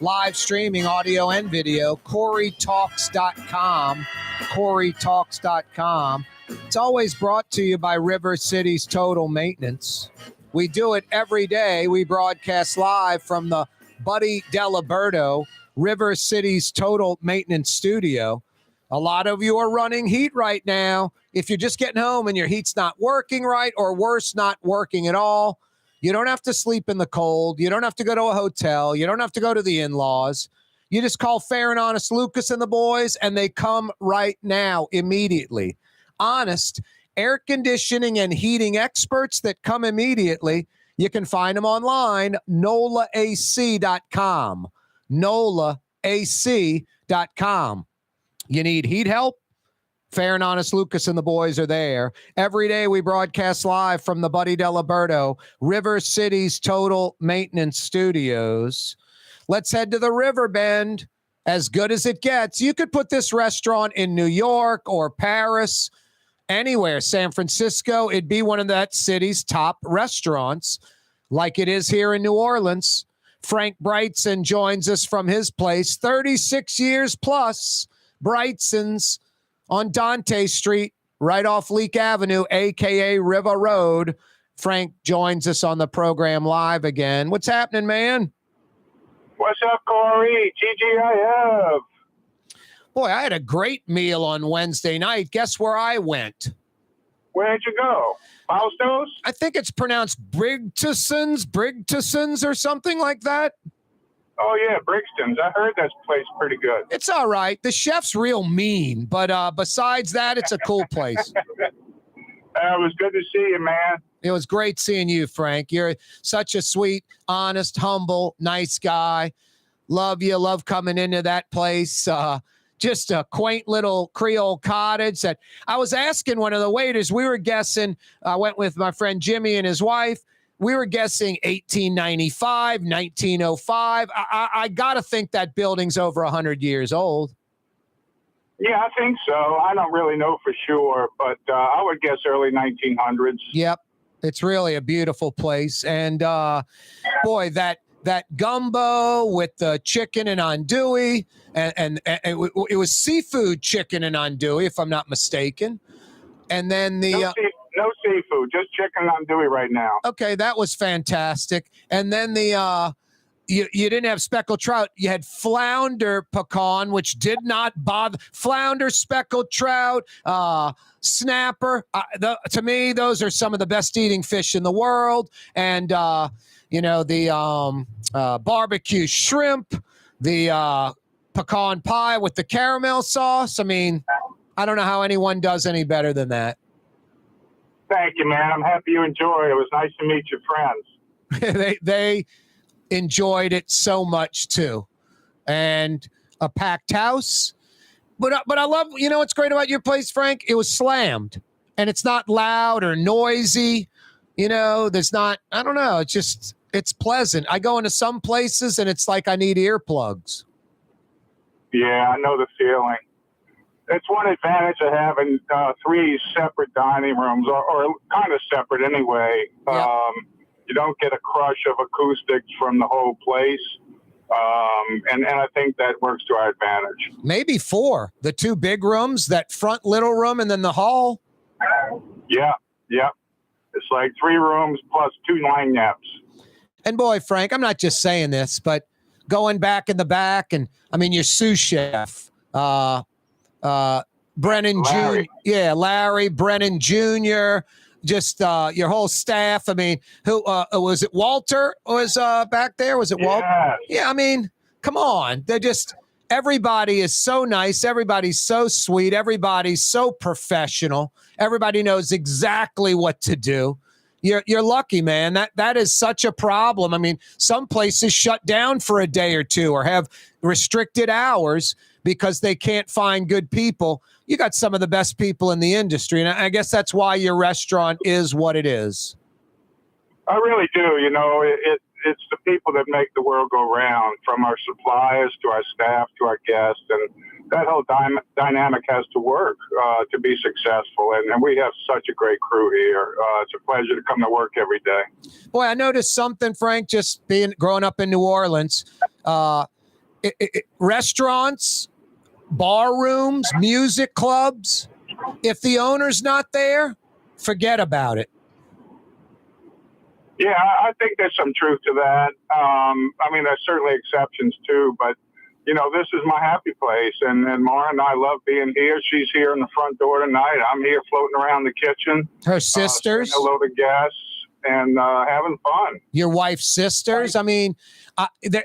[SPEAKER 1] Live streaming audio and video, CoreyTalks.com, CoreyTalks.com. It's always brought to you by River City's Total Maintenance. We do it every day. We broadcast live from the Buddy Deliberto River City's Total Maintenance Studio. A lot of you are running heat right now. If you're just getting home and your heat's not working right, or worse, not working at all, you don't have to sleep in the cold. You don't have to go to a hotel. You don't have to go to the in-laws. You just call Fair and Honest Lucas and the boys, and they come right now, immediately. Honest, air conditioning and heating experts that come immediately. You can find them online, NOLAAC.com. NOLAAC.com. You need heat help? Fair and Honest Lucas and the boys are there. Every day we broadcast live from the Buddy Deliberto River City's Total Maintenance Studios. Let's head to the River Bend. As good as it gets. You could put this restaurant in New York or Paris, anywhere, San Francisco. It'd be one of that city's top restaurants, like it is here in New Orleans. Frank Brigtsen joins us from his place, 36 years plus. Brigtsen's on Dante Street, right off Leak Avenue, a.k.a. River Road. Frank joins us on the program live again. What's happening, man?
[SPEAKER 22] What's up, Corey? TGIF.
[SPEAKER 1] Boy, I had a great meal on Wednesday night. Guess where I went?
[SPEAKER 22] Where'd you go? Fausto's?
[SPEAKER 1] I think it's pronounced Brigtsen's or something like that.
[SPEAKER 22] Oh, yeah, Brigtsen's. I heard that place pretty good.
[SPEAKER 1] It's all right. The chef's real mean, but besides that, it's a cool place.
[SPEAKER 22] It was good to see you, man.
[SPEAKER 1] It was great seeing you, Frank. You're such a sweet, honest, humble, nice guy. Love you. Love coming into that place. Just a quaint little Creole cottage that I was asking one of the waiters. We were guessing, I went with my friend Jimmy and his wife. We were guessing 1895, 1905. I got to think that building's over 100 years old.
[SPEAKER 22] Yeah, I think so. I don't really know for sure, but I would guess early 1900s.
[SPEAKER 1] Yep. It's really a beautiful place. And boy, that gumbo with the chicken and andouille, and it was seafood chicken and andouille, if I'm not mistaken. And then
[SPEAKER 22] no seafood, just chicken and andouille right now.
[SPEAKER 1] Okay, that was fantastic. And then you didn't have speckled trout. You had flounder pecan, which did not bother. Flounder, speckled trout, snapper. To me, those are some of the best eating fish in the world. And the barbecue shrimp, the pecan pie with the caramel sauce. I mean, I don't know how anyone does any better than that.
[SPEAKER 22] Thank you, man. I'm happy you enjoyed it. It was nice to meet your friends.
[SPEAKER 1] They enjoyed it so much too, and a packed house. But I love, what's great about your place, Frank? It was slammed, and it's not loud or noisy. There's not. I don't know. It's pleasant. I go into some places and it's like I need earplugs.
[SPEAKER 22] Yeah, I know the feeling. It's one advantage of having 3 separate dining rooms, or kind of separate anyway.
[SPEAKER 1] Yep.
[SPEAKER 22] You don't get a crush of acoustics from the whole place. And I think that works to our advantage.
[SPEAKER 1] Maybe 4. The 2 big rooms, that front little room, and then the hall.
[SPEAKER 22] Yeah. It's like 3 rooms plus 2 line naps.
[SPEAKER 1] And boy, Frank, I'm not just saying this, but going back in the back, and I mean, your sous chef, Brennan Jr. Yeah, Larry, Brennan Jr., just your whole staff. I mean, who was it? Walter was back there? Was it Walter?
[SPEAKER 22] Yes.
[SPEAKER 1] Yeah, I mean, come on. They're just, everybody is so nice. Everybody's so sweet. Everybody's so professional. Everybody knows exactly what to do. You're lucky, man. That is such a problem. I mean, some places shut down for a day or 2 or have restricted hours because they can't find good people. You got some of the best people in the industry, and I guess that's why your restaurant is what it is.
[SPEAKER 22] I really do. You know, it's the people that make the world go round, from our suppliers to our staff to our guests, and that whole dynamic has to work to be successful. And we have such a great crew here. It's a pleasure to come to work every day.
[SPEAKER 1] Boy, I noticed something, Frank, just growing up in New Orleans. Restaurants, bar rooms, music clubs, if the owner's not there, forget about it.
[SPEAKER 22] Yeah, I think there's some truth to that. I mean, there's certainly exceptions too, but you know, this is my happy place, and Mara and I love being here. She's here in the front door tonight. I'm here floating around the kitchen.
[SPEAKER 1] Her sisters.
[SPEAKER 22] Saying hello to guests and having fun.
[SPEAKER 1] Your wife's sisters. I mean,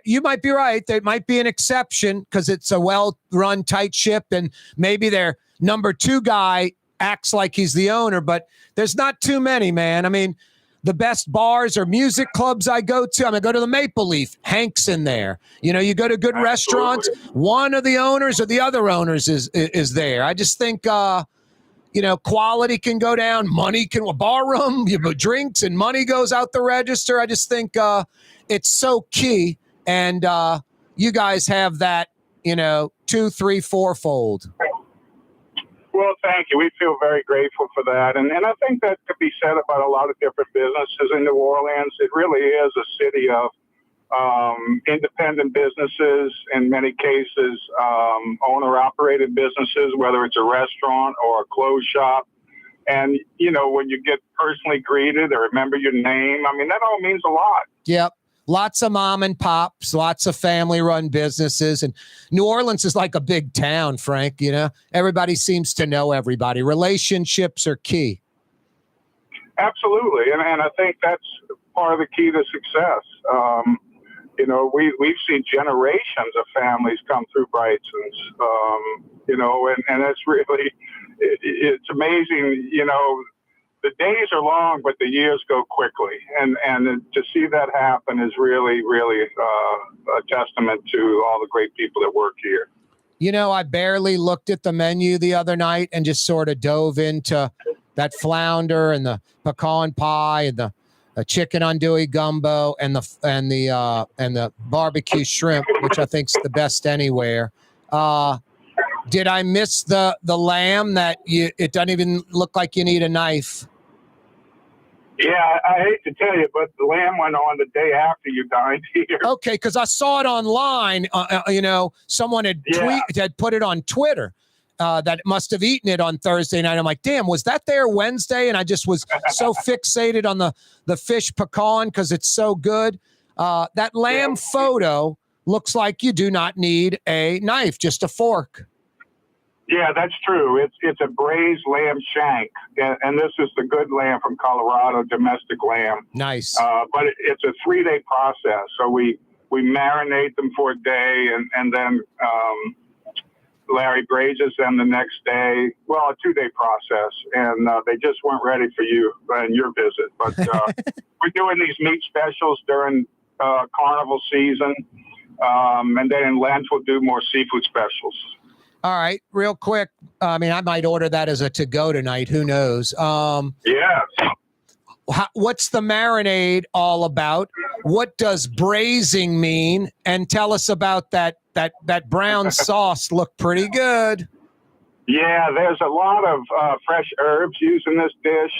[SPEAKER 1] you might be right. There might be an exception because it's a well-run, tight ship, and maybe their number 2 guy acts like he's the owner, but there's not too many, man. I mean, the best bars or music clubs I go to, I'm going to go to the Maple Leaf. Hank's in there. You know, you go to good restaurants, one of the owners or the other owners is there. I just think, you know, quality can go down. Money can, a bar room, you have drinks and money goes out the register. I just think it's so key. And you guys have that, you know, 2, 3, 4-fold.
[SPEAKER 22] Well, thank you. We feel very grateful for that. And I think that could be said about a lot of different businesses in New Orleans. It really is a city of independent businesses, in many cases, owner-operated businesses, whether it's a restaurant or a clothes shop. And, you know, when you get personally greeted or remember your name, I mean, that all means a lot.
[SPEAKER 1] Yep. Lots of mom and pops, lots of family-run businesses. And New Orleans is like a big town, Frank, you know. Everybody seems to know everybody. Relationships are key.
[SPEAKER 22] Absolutely. And I think that's part of the key to success. You know, we've seen generations of families come through Brigtsen's, you know, and it's really, it's amazing, you know. The days are long, but the years go quickly. And to see that happen is really, really a testament to all the great people that work here.
[SPEAKER 1] You know, I barely looked at the menu the other night and just sort of dove into that flounder and the pecan pie and the chicken andouille gumbo and the barbecue shrimp, which I think is the best anywhere. Did I miss the lamb that it doesn't even look like you need a knife?
[SPEAKER 22] Yeah, I hate to tell you, but the lamb went on the day after you dined here.
[SPEAKER 1] Okay, because I saw it online. You know, someone had put it on Twitter that must have eaten it on Thursday night. I'm like, damn, was that there Wednesday? And I just was so fixated on the fish pecan because it's so good. That lamb photo looks like you do not need a knife, just a fork.
[SPEAKER 22] Yeah, that's true. It's a braised lamb shank, and this is the good lamb from Colorado, domestic lamb.
[SPEAKER 1] Nice.
[SPEAKER 22] But it's a 3-day process. So we marinate them for a day, and then Larry braises them the next day. Well, a 2-day process, and they just weren't ready for you and your visit. But we're doing these meat specials during Carnival season, and then in Lent we'll do more seafood specials.
[SPEAKER 1] All right, real quick. I mean, I might order that as a to-go tonight. Who knows?
[SPEAKER 22] Yeah.
[SPEAKER 1] what's the marinade all about? What does braising mean? And tell us about that brown sauce. Looked pretty good.
[SPEAKER 22] Yeah, there's a lot of fresh herbs used in this dish.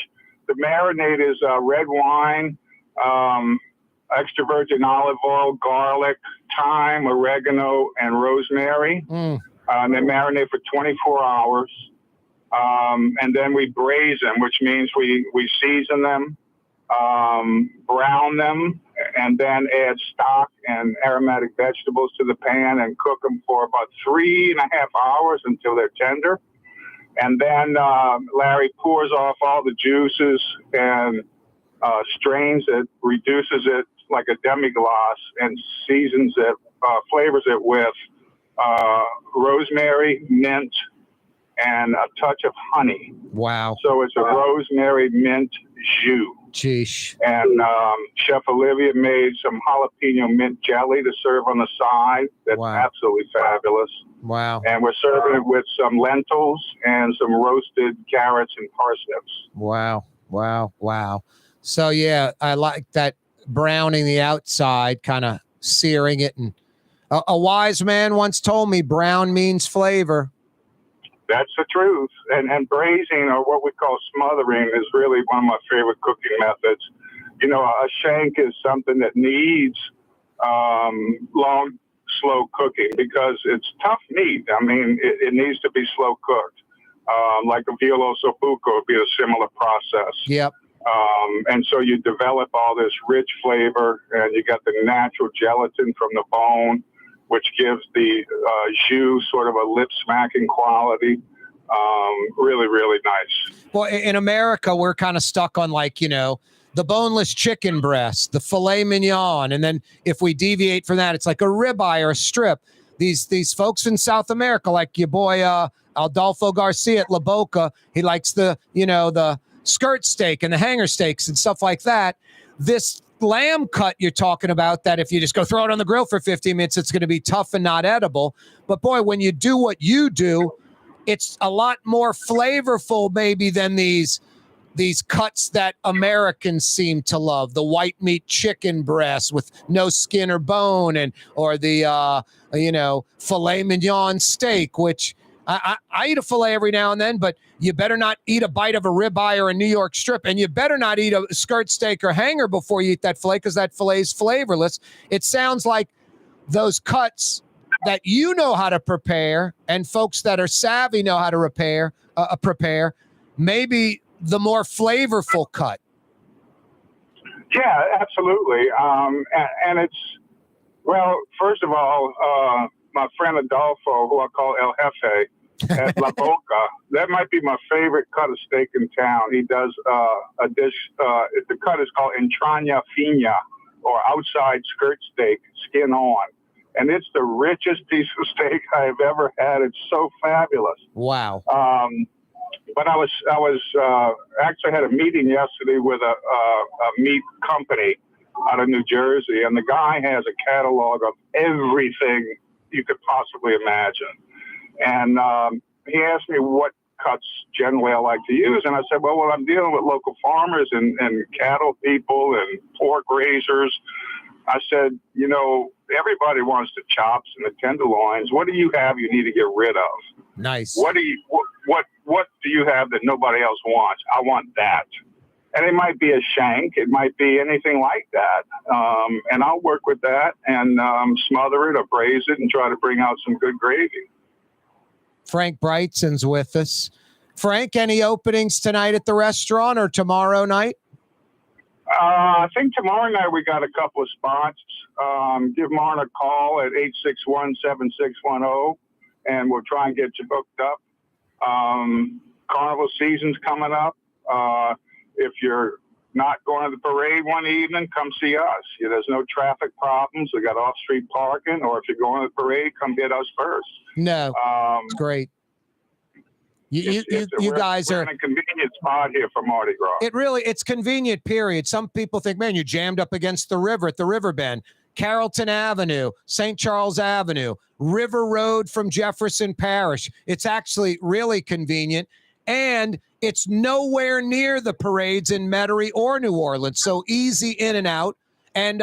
[SPEAKER 22] The marinade is red wine, extra virgin olive oil, garlic, thyme, oregano, and rosemary. And they marinate for 24 hours. And then we braise them, which means we season them, brown them, and then add stock and aromatic vegetables to the pan and cook them for about 3.5 hours until they're tender. And then Larry pours off all the juices and strains it, reduces it like a demi-glace, and seasons it, flavors it with rosemary, mint, and a touch of honey.
[SPEAKER 1] Wow.
[SPEAKER 22] So it's a rosemary mint jus.
[SPEAKER 1] Sheesh.
[SPEAKER 22] And Chef Olivia made some jalapeno mint jelly to serve on the side. That's absolutely fabulous.
[SPEAKER 1] Wow.
[SPEAKER 22] And we're serving it with some lentils and some roasted carrots and parsnips.
[SPEAKER 1] Wow. Wow. Wow. So, yeah, I like that browning the outside, kind of searing it. And a wise man once told me brown means flavor.
[SPEAKER 22] That's the truth. And braising, or what we call smothering, is really one of my favorite cooking methods. You know, a shank is something that needs long, slow cooking because it's tough meat. I mean, it needs to be slow cooked. Like a veal ossobuco would be a similar process.
[SPEAKER 1] Yep.
[SPEAKER 22] And so you develop all this rich flavor, and you got the natural gelatin from the bone, which gives the jus sort of a lip-smacking quality. Really, really nice.
[SPEAKER 1] Well, in America, we're kind of stuck on, like, you know, the boneless chicken breast, the filet mignon. And then if we deviate from that, it's like a ribeye or a strip. These folks in South America, like your boy Adolfo Garcia at La Boca, he likes the skirt steak and the hanger steaks and stuff like that. This lamb cut you're talking about, that if you just go throw it on the grill for 15 minutes, it's going to be tough and not edible. But boy, when you do what you do, it's a lot more flavorful maybe than these cuts that Americans seem to love. The white meat chicken breast with no skin or bone, or the filet mignon steak, which I eat a filet every now and then, but you better not eat a bite of a ribeye or a New York strip, and you better not eat a skirt steak or hanger before you eat that filet, because that filet is flavorless. It sounds like those cuts that you know how to prepare, and folks that are savvy know how to prepare, maybe the more flavorful cut.
[SPEAKER 22] Yeah, absolutely. And it's, well, first of all, my friend Adolfo, who I call El Jefe, at La Boca, that might be my favorite cut of steak in town. He does a dish, the cut is called entraña fina, or outside skirt steak, skin on. And it's the richest piece of steak I've ever had. It's so fabulous.
[SPEAKER 1] Wow.
[SPEAKER 22] But I was actually had a meeting yesterday with a meat company out of New Jersey, and the guy has a catalog of everything you could possibly imagine. And he asked me what cuts generally I like to use, and I said, well, I'm dealing with local farmers and cattle people and pork raisers. I said, everybody wants the chops and the tenderloins. What do you have you need to get rid of?
[SPEAKER 1] Nice.
[SPEAKER 22] What do you have that nobody else wants? I want that. And it might be a shank. It might be anything like that. And I'll work with that and smother it or braise it and try to bring out some good gravy.
[SPEAKER 1] Frank Brigtsen's with us. Frank, any openings tonight at the restaurant or tomorrow night?
[SPEAKER 22] I think tomorrow night we got a couple of spots. Give Martin a call at 861-7610, and we'll try and get you booked up. Carnival season's coming up. If you're not going to the parade one evening, come see us. There's no traffic problems. We got off-street parking, or if you're going to the parade, come get us first.
[SPEAKER 1] No, it's great. You guys are
[SPEAKER 22] in a convenient spot here for Mardi Gras.
[SPEAKER 1] It's convenient, period. Some people think, man, you're jammed up against the river at the river bend. Carrollton Avenue, St. Charles Avenue, River Road from Jefferson Parish. It's actually really convenient. And It's nowhere near the parades in Metairie or New Orleans. So easy in and out. And,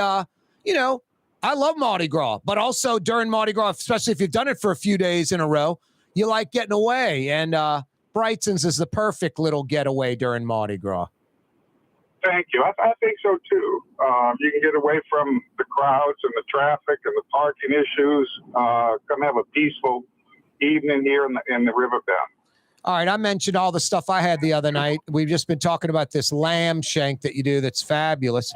[SPEAKER 1] I love Mardi Gras, but also during Mardi Gras, especially if you've done it for a few days in a row, you like getting away. And Brigtsen's is the perfect little getaway during Mardi Gras.
[SPEAKER 22] Thank you. I think so, too. You can get away from the crowds and the traffic and the parking issues. Come have a peaceful evening here in the riverbed.
[SPEAKER 1] All right, I mentioned all the stuff I had the other night. We've just been talking about this lamb shank that you do that's fabulous.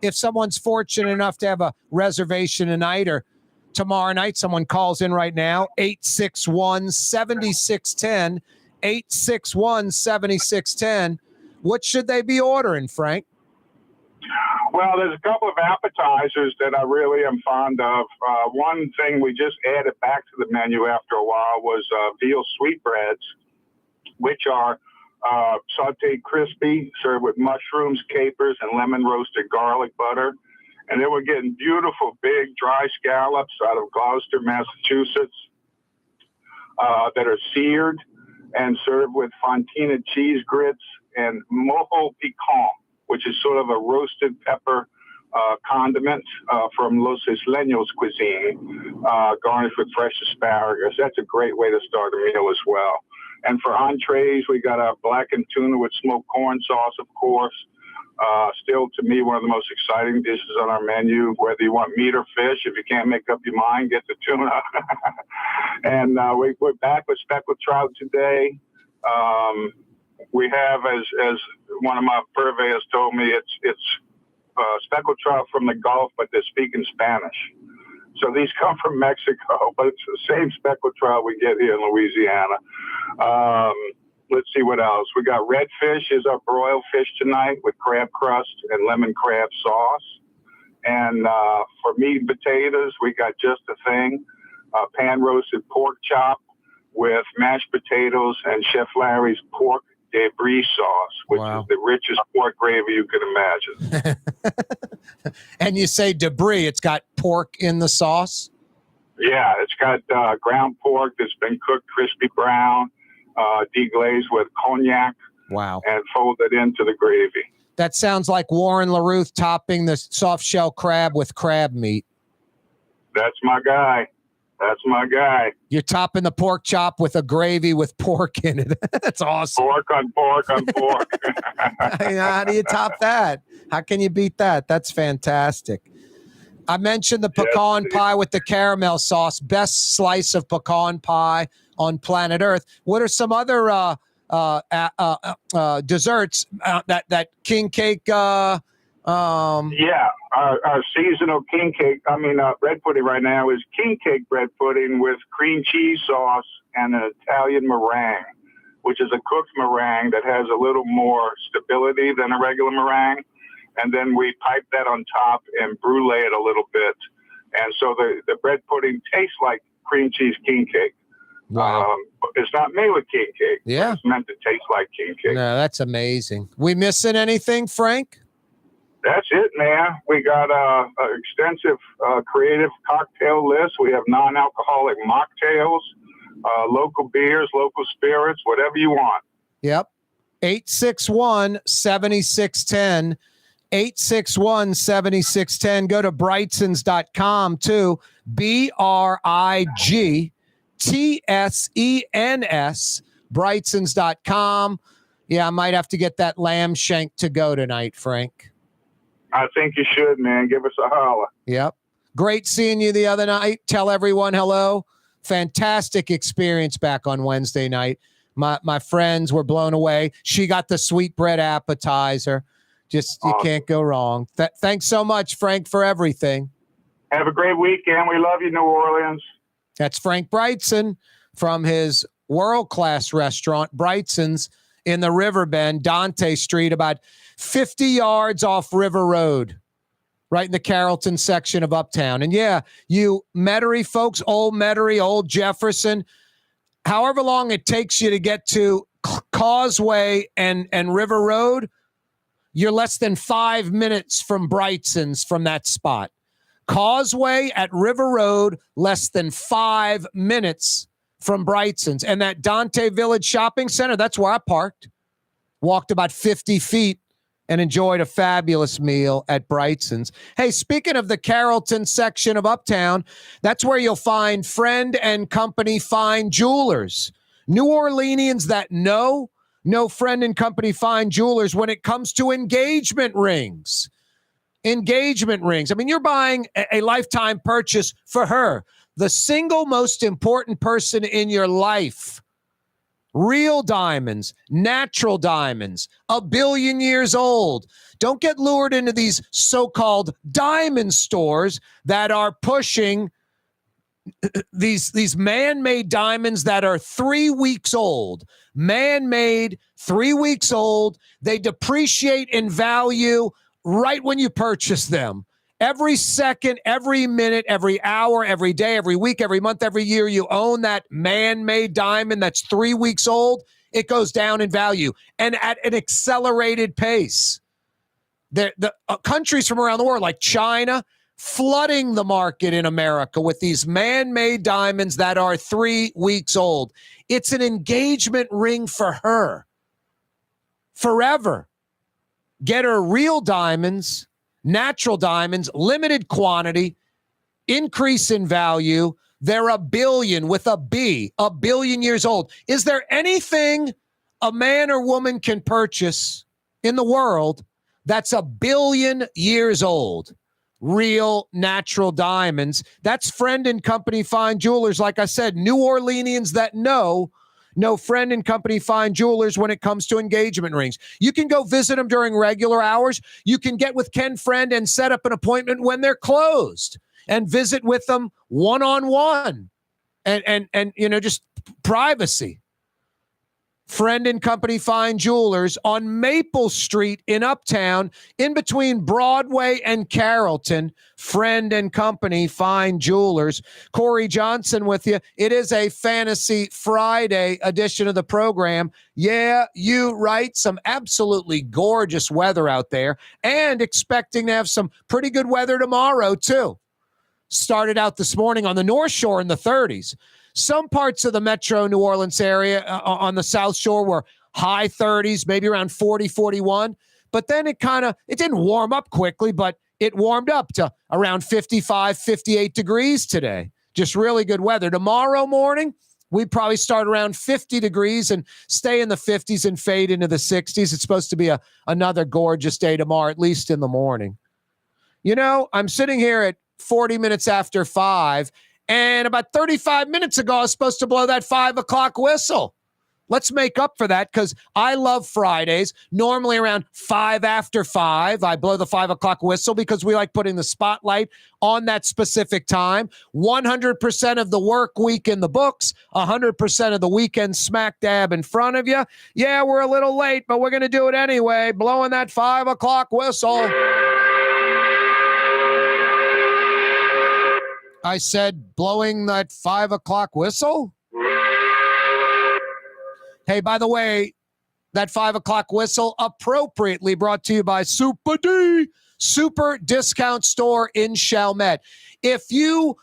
[SPEAKER 1] If someone's fortunate enough to have a reservation tonight or tomorrow night, someone calls in right now, 861-7610, 861-7610. What should they be ordering, Frank?
[SPEAKER 22] Well, there's a couple of appetizers that I really am fond of. One thing we just added back to the menu after a while was veal sweetbreads, which are sauteed crispy, served with mushrooms, capers, and lemon roasted garlic butter. And then we're getting beautiful big dry scallops out of Gloucester, Massachusetts, that are seared and served with fontina cheese grits and mojo piquant, which is sort of a roasted pepper condiment from Los Isleños cuisine, garnished with fresh asparagus. That's a great way to start a meal as well. And for entrees, we got a blackened tuna with smoked corn sauce, of course. Still, to me, one of the most exciting dishes on our menu, whether you want meat or fish. If you can't make up your mind, get the tuna. And we're back with speckled trout today. We have, as one of my purveyors told me, it's speckled trout from the Gulf, but they're speaking Spanish. So these come from Mexico, but it's the same speckled trout we get here in Louisiana. Let's see what else. We got redfish is our broiled fish tonight with crab crust and lemon crab sauce. And for meat and potatoes, we got just the thing, pan-roasted pork chop with mashed potatoes and Chef Larry's pork debris sauce, which is the richest pork gravy you can imagine.
[SPEAKER 1] And you say debris, it's got pork in the sauce?
[SPEAKER 22] Yeah, it's got ground pork that's been cooked crispy brown, deglazed with cognac, and folded into the gravy.
[SPEAKER 1] That sounds like Warren LaRuth topping the soft shell crab with crab meat.
[SPEAKER 22] That's my guy. That's my guy.
[SPEAKER 1] You're topping the pork chop with a gravy with pork in it. That's awesome.
[SPEAKER 22] Pork on pork on pork.
[SPEAKER 1] How do you top that? How can you beat that? That's fantastic. I mentioned the pecan pie with the caramel sauce. Best slice of pecan pie on planet Earth. What are some other desserts? That king cake.
[SPEAKER 22] Our seasonal king cake. Bread pudding right now is king cake bread pudding with cream cheese sauce and an Italian meringue, which is a cooked meringue that has a little more stability than a regular meringue. And then we pipe that on top and brulee it a little bit. And so the bread pudding tastes like cream cheese king cake.
[SPEAKER 1] Wow.
[SPEAKER 22] It's not made with king cake.
[SPEAKER 1] Yeah.
[SPEAKER 22] It's meant to taste like king cake.
[SPEAKER 1] No, that's amazing. We missing anything, Frank?
[SPEAKER 22] That's it, man. We got an extensive creative cocktail list. We have non-alcoholic mocktails, local beers, local spirits, whatever you want.
[SPEAKER 1] Yep. 861-7610. 861-7610. Go to brigtsens.com too. BRIGTSENS. Brigtsens.com. Yeah, I might have to get that lamb shank to go tonight, Frank.
[SPEAKER 22] I think you should, man. Give us a holler.
[SPEAKER 1] Yep. Great seeing you the other night. Tell everyone hello. Fantastic experience back on Wednesday night. My friends were blown away. She got the sweetbread appetizer. Just, you can't go wrong. Thanks so much, Frank, for everything.
[SPEAKER 22] Have a great weekend. We love you, New Orleans.
[SPEAKER 1] That's Frank Brigtsen from his world-class restaurant, Brigtsen's, in the Riverbend, Dante Street, about 50 yards off River Road, right in the Carrollton section of Uptown. And yeah, you Metairie folks, old Metairie, old Jefferson, however long it takes you to get to Causeway and River Road, you're less than 5 minutes from Brigtsen's from that spot. Causeway at River Road, less than 5 minutes from Brigtsen's. And that Dante Village Shopping Center, that's where I parked. walked about 50 feet, and enjoyed a fabulous meal at Brigtsen's. Hey, speaking of the Carrollton section of Uptown, that's where you'll find Friend and Company Fine Jewelers. New Orleanians that know Friend and Company Fine Jewelers when it comes to engagement rings. Engagement rings. I mean, you're buying a lifetime purchase for her, the single most important person in your life. Real diamonds, natural diamonds, 1 billion years old. Don't get lured into these so-called diamond stores that are pushing these man-made diamonds that are 3 weeks old. Man-made, 3 weeks old. They depreciate in value right when you purchase them. Every second, every minute, every hour, every day, every week, every month, every year, you own that man-made diamond that's 3 weeks old, it goes down in value and at an accelerated pace. The countries from around the world, like China, flooding the market in America with these man-made diamonds that are 3 weeks old. It's an engagement ring for her. Forever. Get her real diamonds, natural diamonds, limited quantity, increase in value. They're 1 billion with a B, 1 billion years old. Is there anything a man or woman can purchase in the world that's 1 billion years old? Real natural diamonds. That's Friend and Company Fine Jewelers. Like I said, New Orleanians that know Friend and Company Fine Jewelers when it comes to engagement rings. You can go visit them during regular hours. You can get with Ken Friend and set up an appointment when they're closed and visit with them one-on-one and just privacy. Friend and Company Fine Jewelers on Maple Street in Uptown, in between Broadway and Carrollton. Friend and Company Fine Jewelers. Corey Johnson with you. It is a Fantasy Friday edition of the program. Yeah, you right. Some absolutely gorgeous weather out there, and expecting to have some pretty good weather tomorrow, too. Started out this morning on the North Shore in the 30s. Some parts of the metro New Orleans area on the South Shore were high 30s, maybe around 40, 41. But then it didn't warm up quickly, but it warmed up to around 55, 58 degrees today. Just really good weather. Tomorrow morning, we probably start around 50 degrees and stay in the 50s and fade into the 60s. It's supposed to be another gorgeous day tomorrow, at least in the morning. You know, I'm sitting here at 40 minutes after 5, and about 35 minutes ago, I was supposed to blow that 5 o'clock whistle. Let's make up for that, because I love Fridays. Normally around 5 after 5, I blow the 5 o'clock whistle because we like putting the spotlight on that specific time. 100% of the work week in the books, 100% of the weekend smack dab in front of you. Yeah, we're a little late, but we're going to do it anyway, blowing that 5 o'clock whistle. I said blowing that 5 o'clock whistle? Hey, by the way, that 5 o'clock whistle appropriately brought to you by Super D, Super Discount Store in Chalmette. If you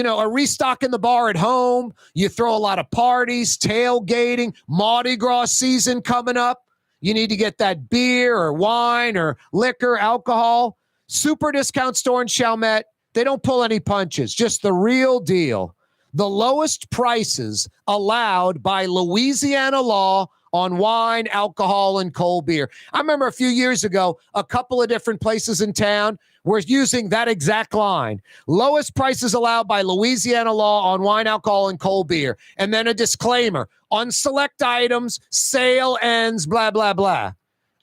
[SPEAKER 1] are restocking the bar at home, you throw a lot of parties, tailgating, Mardi Gras season coming up, you need to get that beer or wine or liquor, alcohol. Super Discount Store in Chalmette. They don't pull any punches, just the real deal. The lowest prices allowed by Louisiana law on wine, alcohol, and cold beer. I remember a few years ago, a couple of different places in town were using that exact line. Lowest prices allowed by Louisiana law on wine, alcohol, and cold beer. And then a disclaimer, on select items, sale ends, blah, blah, blah.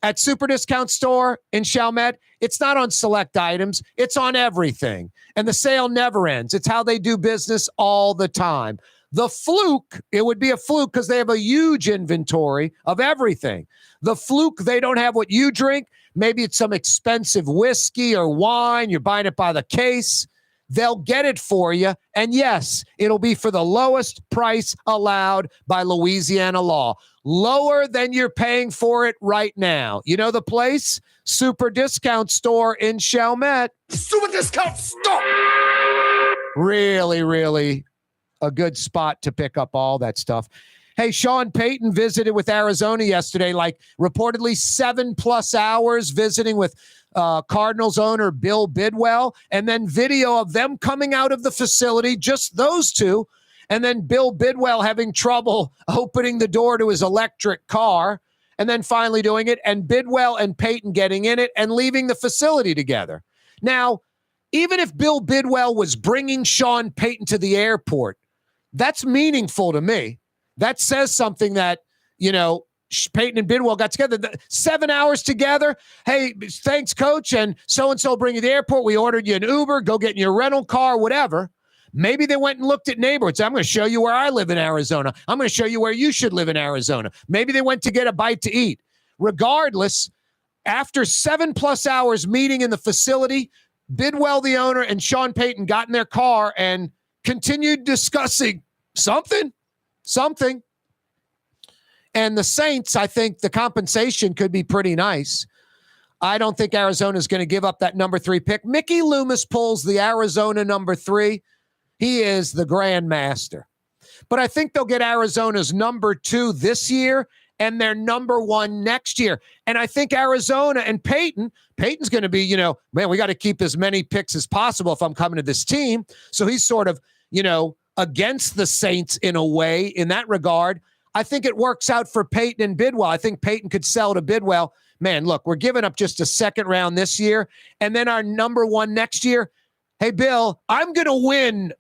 [SPEAKER 1] At Super Discount Store in Chalmette, it's not on select items. It's on everything. And the sale never ends. It's how they do business all the time. The fluke, it would be a fluke because they have a huge inventory of everything. The fluke, they don't have what you drink. Maybe it's some expensive whiskey or wine. You're buying it by the case. They'll get it for you. And yes, it'll be for the lowest price allowed by Louisiana law. Lower than you're paying for it right now. You know the place? Super Discount Store in Chalmette.
[SPEAKER 2] Super Discount Store!
[SPEAKER 1] Really, really a good spot to pick up all that stuff. Hey, Sean Payton visited with Arizona yesterday, like reportedly 7+ hours visiting with Cardinals owner Bill Bidwell, and then video of them coming out of the facility, just those two, and then Bill Bidwell having trouble opening the door to his electric car, and then finally doing it, and Bidwell and Payton getting in it and leaving the facility together. Now, even if Bill Bidwell was bringing Sean Payton to the airport, that's meaningful to me. That says something that, Payton and Bidwell got together. 7 hours together. Hey, thanks, coach, and so-and-so bring you to the airport. We ordered you an Uber. Go get in your rental car, whatever. Maybe they went and looked at neighborhoods. I'm going to show you where I live in Arizona. I'm going to show you where you should live in Arizona. Maybe they went to get a bite to eat. Regardless, after 7+ hours meeting in the facility, Bidwell, the owner, and Sean Payton got in their car and continued discussing something. And the Saints, I think the compensation could be pretty nice. I don't think Arizona is going to give up that number 3 pick. Mickey Loomis pulls the Arizona number 3. He is the grandmaster. But I think they'll get Arizona's number 2 this year and their number 1 next year. And I think Arizona and Payton's going to be, man, we got to keep as many picks as possible if I'm coming to this team. So he's sort of, against the Saints in a way in that regard. I think it works out for Payton and Bidwell. I think Payton could sell to Bidwell. Man, look, we're giving up just a second round this year and then our number 1 next year. Hey, Bill, I'm going to win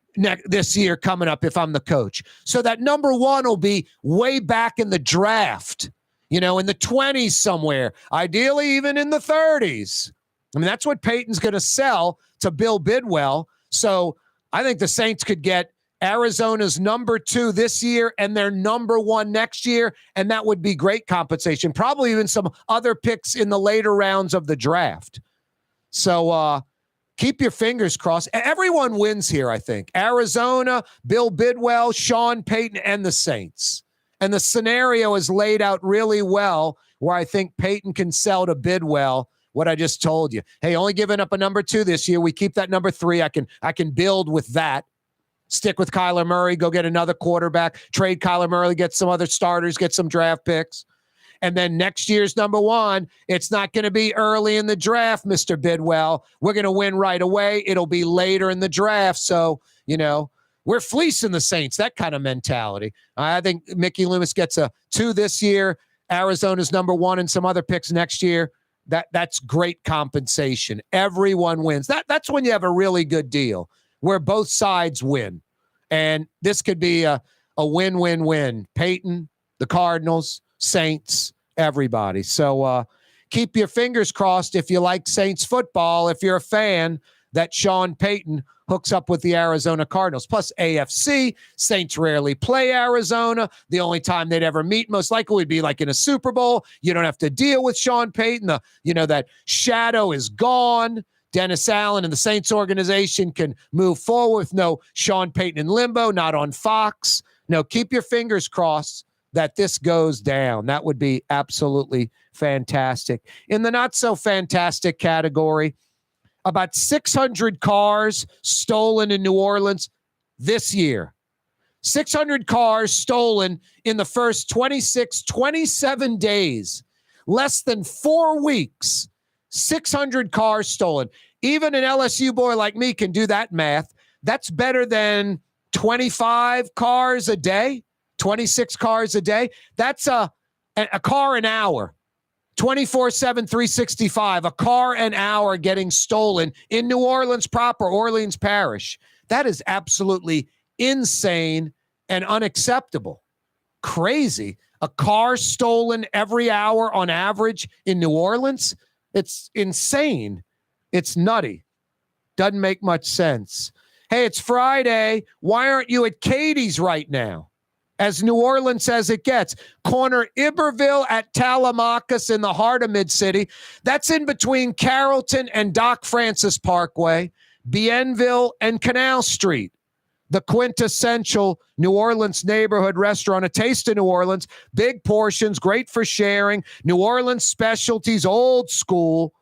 [SPEAKER 1] this year coming up if I'm the coach. So that number 1 will be way back in the draft, in the 20s somewhere, ideally even in the 30s. I mean, that's what Payton's going to sell to Bill Bidwell. So I think the Saints could get Arizona's number 2 this year and their number 1 next year, and that would be great compensation. Probably even some other picks in the later rounds of the draft. So keep your fingers crossed. Everyone wins here, I think. Arizona, Bill Bidwell, Sean Payton, and the Saints. And the scenario is laid out really well where I think Payton can sell to Bidwell what I just told you. Hey, only giving up a number 2 this year. We keep that number 3. I can build with that. Stick with Kyler Murray, go get another quarterback, trade Kyler Murray, get some other starters, get some draft picks. And then next year's number 1, it's not going to be early in the draft, Mr. Bidwell. We're going to win right away. It'll be later in the draft. So, we're fleecing the Saints, that kind of mentality. I think Mickey Loomis gets a 2 this year, Arizona's number 1 and some other picks next year. That's great compensation. Everyone wins. That's when you have a really good deal where both sides win. And this could be a win-win-win. Payton, the Cardinals, Saints, everybody. So keep your fingers crossed if you like Saints football, if you're a fan, that Sean Payton hooks up with the Arizona Cardinals. Plus AFC, Saints rarely play Arizona. The only time they'd ever meet most likely would be like in a Super Bowl. You don't have to deal with Sean Payton. That shadow is gone. Dennis Allen and the Saints organization can move forward with no Sean Payton in limbo, not on Fox. No, keep your fingers crossed that this goes down. That would be absolutely fantastic. In the not so fantastic category, about 600 cars stolen in New Orleans this year. 600 cars stolen in the first 27 days. Less than 4 weeks. 600 cars stolen. Even an LSU boy like me can do that math. That's better than 25 cars a day, 26 cars a day. That's a car an hour, 24/7, 365, a car an hour getting stolen in New Orleans proper, Orleans Parish. That is absolutely insane and unacceptable. Crazy. A car stolen every hour on average in New Orleans. It's insane. It's nutty. Doesn't make much sense. Hey, it's Friday. Why aren't you at Katie's right now? As New Orleans as it gets. Corner Iberville at Tallahassee in the heart of Mid-City. That's in between Carrollton and Doc Francis Parkway, Bienville and Canal Street. The quintessential New Orleans neighborhood restaurant, a taste of New Orleans, big portions, great for sharing, New Orleans specialties, old school,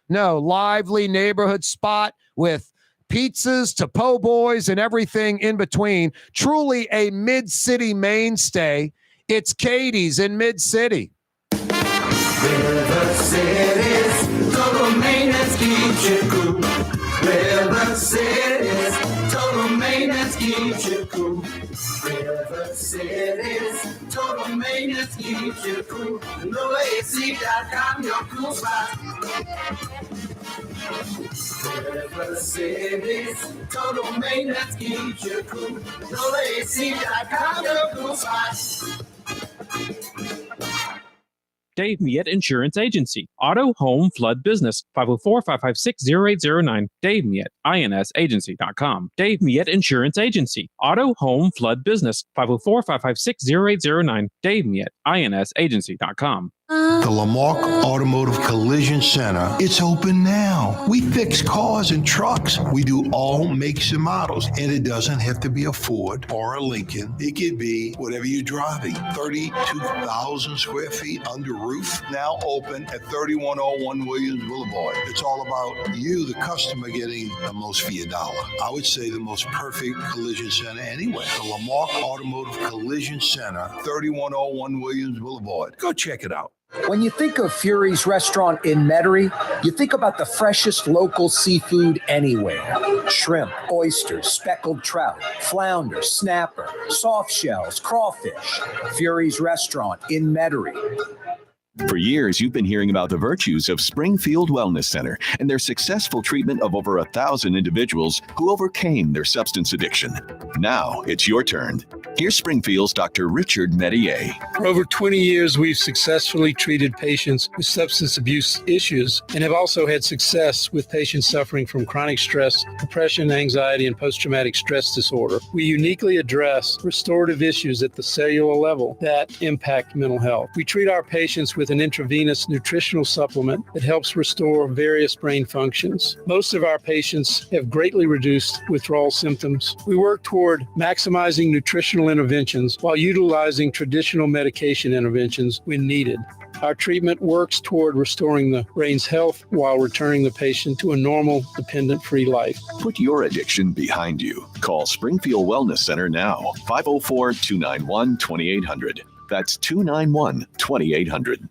[SPEAKER 1] lively neighborhood spot with pizzas to po' boys and everything in between. Truly a mid-city mainstay It's Katie's in Mid-City.
[SPEAKER 10] River City's total maintenance keeps you cool. River City's total maintenance keeps you cool. River City's total maintenance keeps you cool. NoAC.com, your cool spot. River City's total maintenance keeps you cool. NoAC.com, your cool spot.
[SPEAKER 4] Dave Miette Insurance Agency. Auto, home, flood, business. 504-556-0809. Dave Miette, INSagency.com. Dave Miette Insurance Agency. Auto, home, flood, business. 504-556-0809. Dave Miette, INSagency.com.
[SPEAKER 6] The Lamarck Automotive Collision Center, it's open now. We fix cars and trucks. We do all makes and models. And it doesn't have to be a Ford or a Lincoln. It could be whatever you're driving. 32,000 square feet under roof, now open at 3101 Williams Boulevard. It's all about you, the customer, getting the most for your dollar. I would say the most perfect collision center anywhere. The Lamarck Automotive Collision Center, 3101 Williams Boulevard. Go check it out.
[SPEAKER 18] When you think of Fury's restaurant in Metairie, you think about the freshest local seafood anywhere. Shrimp, oysters, speckled trout, flounder, snapper, soft shells, crawfish. Fury's restaurant in Metairie.
[SPEAKER 19] For years, you've been hearing about the virtues of Springfield Wellness Center and their successful treatment of over 1,000 individuals who overcame their substance addiction. Now it's your turn. Here's Springfield's Dr. Richard Medier.
[SPEAKER 11] For over 20 years, we've successfully treated patients with substance abuse issues and have also had success with patients suffering from chronic stress, depression, anxiety, and post-traumatic stress disorder. We uniquely address restorative issues at the cellular level that impact mental health. We treat our patients with an intravenous nutritional supplement that helps restore various brain functions. Most of our patients have greatly reduced withdrawal symptoms. We work toward maximizing nutritional interventions while utilizing traditional medication interventions when needed. Our treatment works toward restoring the brain's health while returning the patient to a normal, dependent-free life.
[SPEAKER 19] Put your addiction behind you. Call Springfield Wellness Center now, 504-291-2800. That's 291-2800.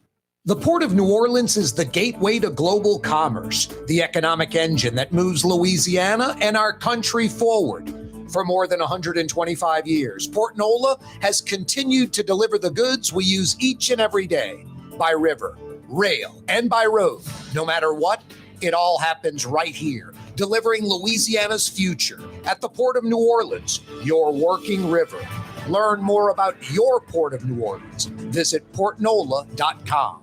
[SPEAKER 18] The Port of New Orleans is the gateway to global commerce, the economic engine that moves Louisiana and our country forward. For more than 125 years, Port Nola has continued to deliver the goods we use each and every day, by river, rail, and by road. No matter what, it all happens right here, delivering Louisiana's future at the Port of New Orleans, your working river. Learn more about your Port of New Orleans. Visit portnola.com.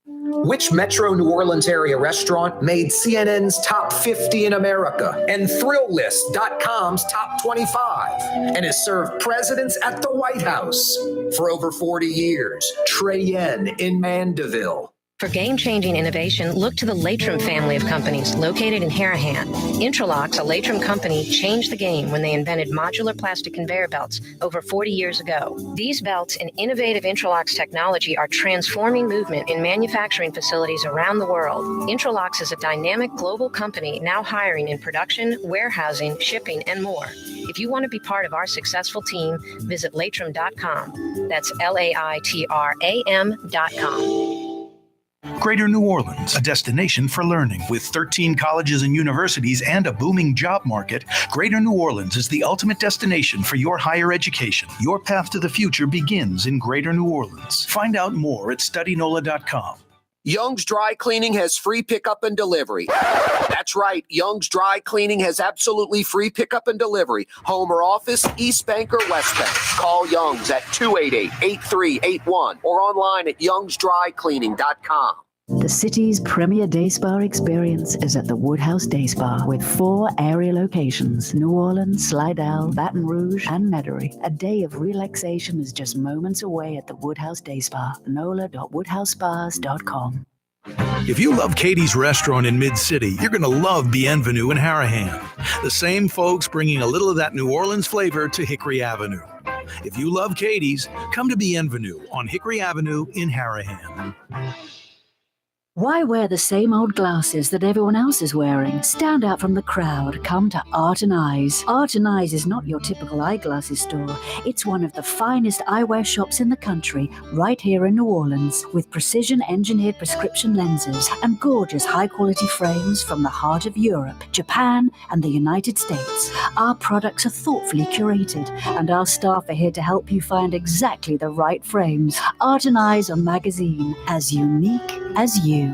[SPEAKER 18] Which Metro New Orleans area restaurant made CNN's top 50 in America and ThrillList.com's top 25 and has served presidents at the White House for over 40 years? Trey Yen in Mandeville.
[SPEAKER 15] For game-changing innovation, look to the Latrim family of companies located in Harahan. Intralocks, a Latrim company, changed the game when they invented modular plastic conveyor belts over 40 years ago. These belts and innovative Intralocks technology are transforming movement in manufacturing facilities around the world. Intralocks is a dynamic global company now hiring in production, warehousing, shipping, and more. If you want to be part of our successful team, visit Latrim.com. That's LAITRAM.com.
[SPEAKER 5] Greater New Orleans, a destination for learning. With 13 colleges and universities and a booming job market, Greater New Orleans is the ultimate destination for your higher education. Your path to the future begins in Greater New Orleans. Find out more at studynola.com.
[SPEAKER 18] Young's Dry Cleaning has free pickup and delivery. That's right. Young's Dry Cleaning has absolutely free pickup and delivery. Home or office, East Bank or West Bank. Call Young's at 288-8381 or online at youngsdrycleaning.com.
[SPEAKER 3] The city's premier day spa experience is at the Woodhouse Day Spa with 4 area locations: New Orleans, Slidell, Baton Rouge, and Metairie. A day of relaxation is just moments away at the Woodhouse Day Spa. NOLA.woodhousespas.com.
[SPEAKER 5] If you love Katie's Restaurant in Mid-City, you're going to love Bienvenue in Harahan. The same folks bringing a little of that New Orleans flavor to Hickory Avenue. If you love Katie's, come to Bienvenue on Hickory Avenue in Harahan.
[SPEAKER 3] Why wear the same old glasses that everyone else is wearing? Stand out from the crowd. Come to Art and Eyes. Art and Eyes is not your typical eyeglasses store. It's one of the finest eyewear shops in the country, right here in New Orleans, with precision-engineered prescription lenses and gorgeous high-quality frames from the heart of Europe, Japan, and the United States. Our products are thoughtfully curated, and our staff are here to help you find exactly the right frames. Art and Eyes are magazine, as unique as you.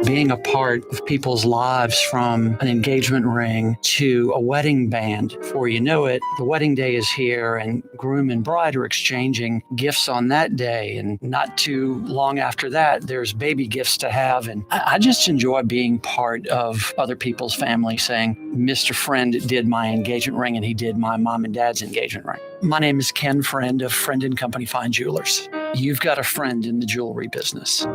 [SPEAKER 7] Being a part of people's lives, from an engagement ring to a wedding band. Before you know it, the wedding day is here and groom and bride are exchanging gifts on that day. And not too long after that, there's baby gifts to have. And I just enjoy being part of other people's family, saying, Mr. Friend did my engagement ring and he did my mom and dad's engagement ring. My name is Ken Friend of Friend & Company Fine Jewelers. You've got a friend in the jewelry business.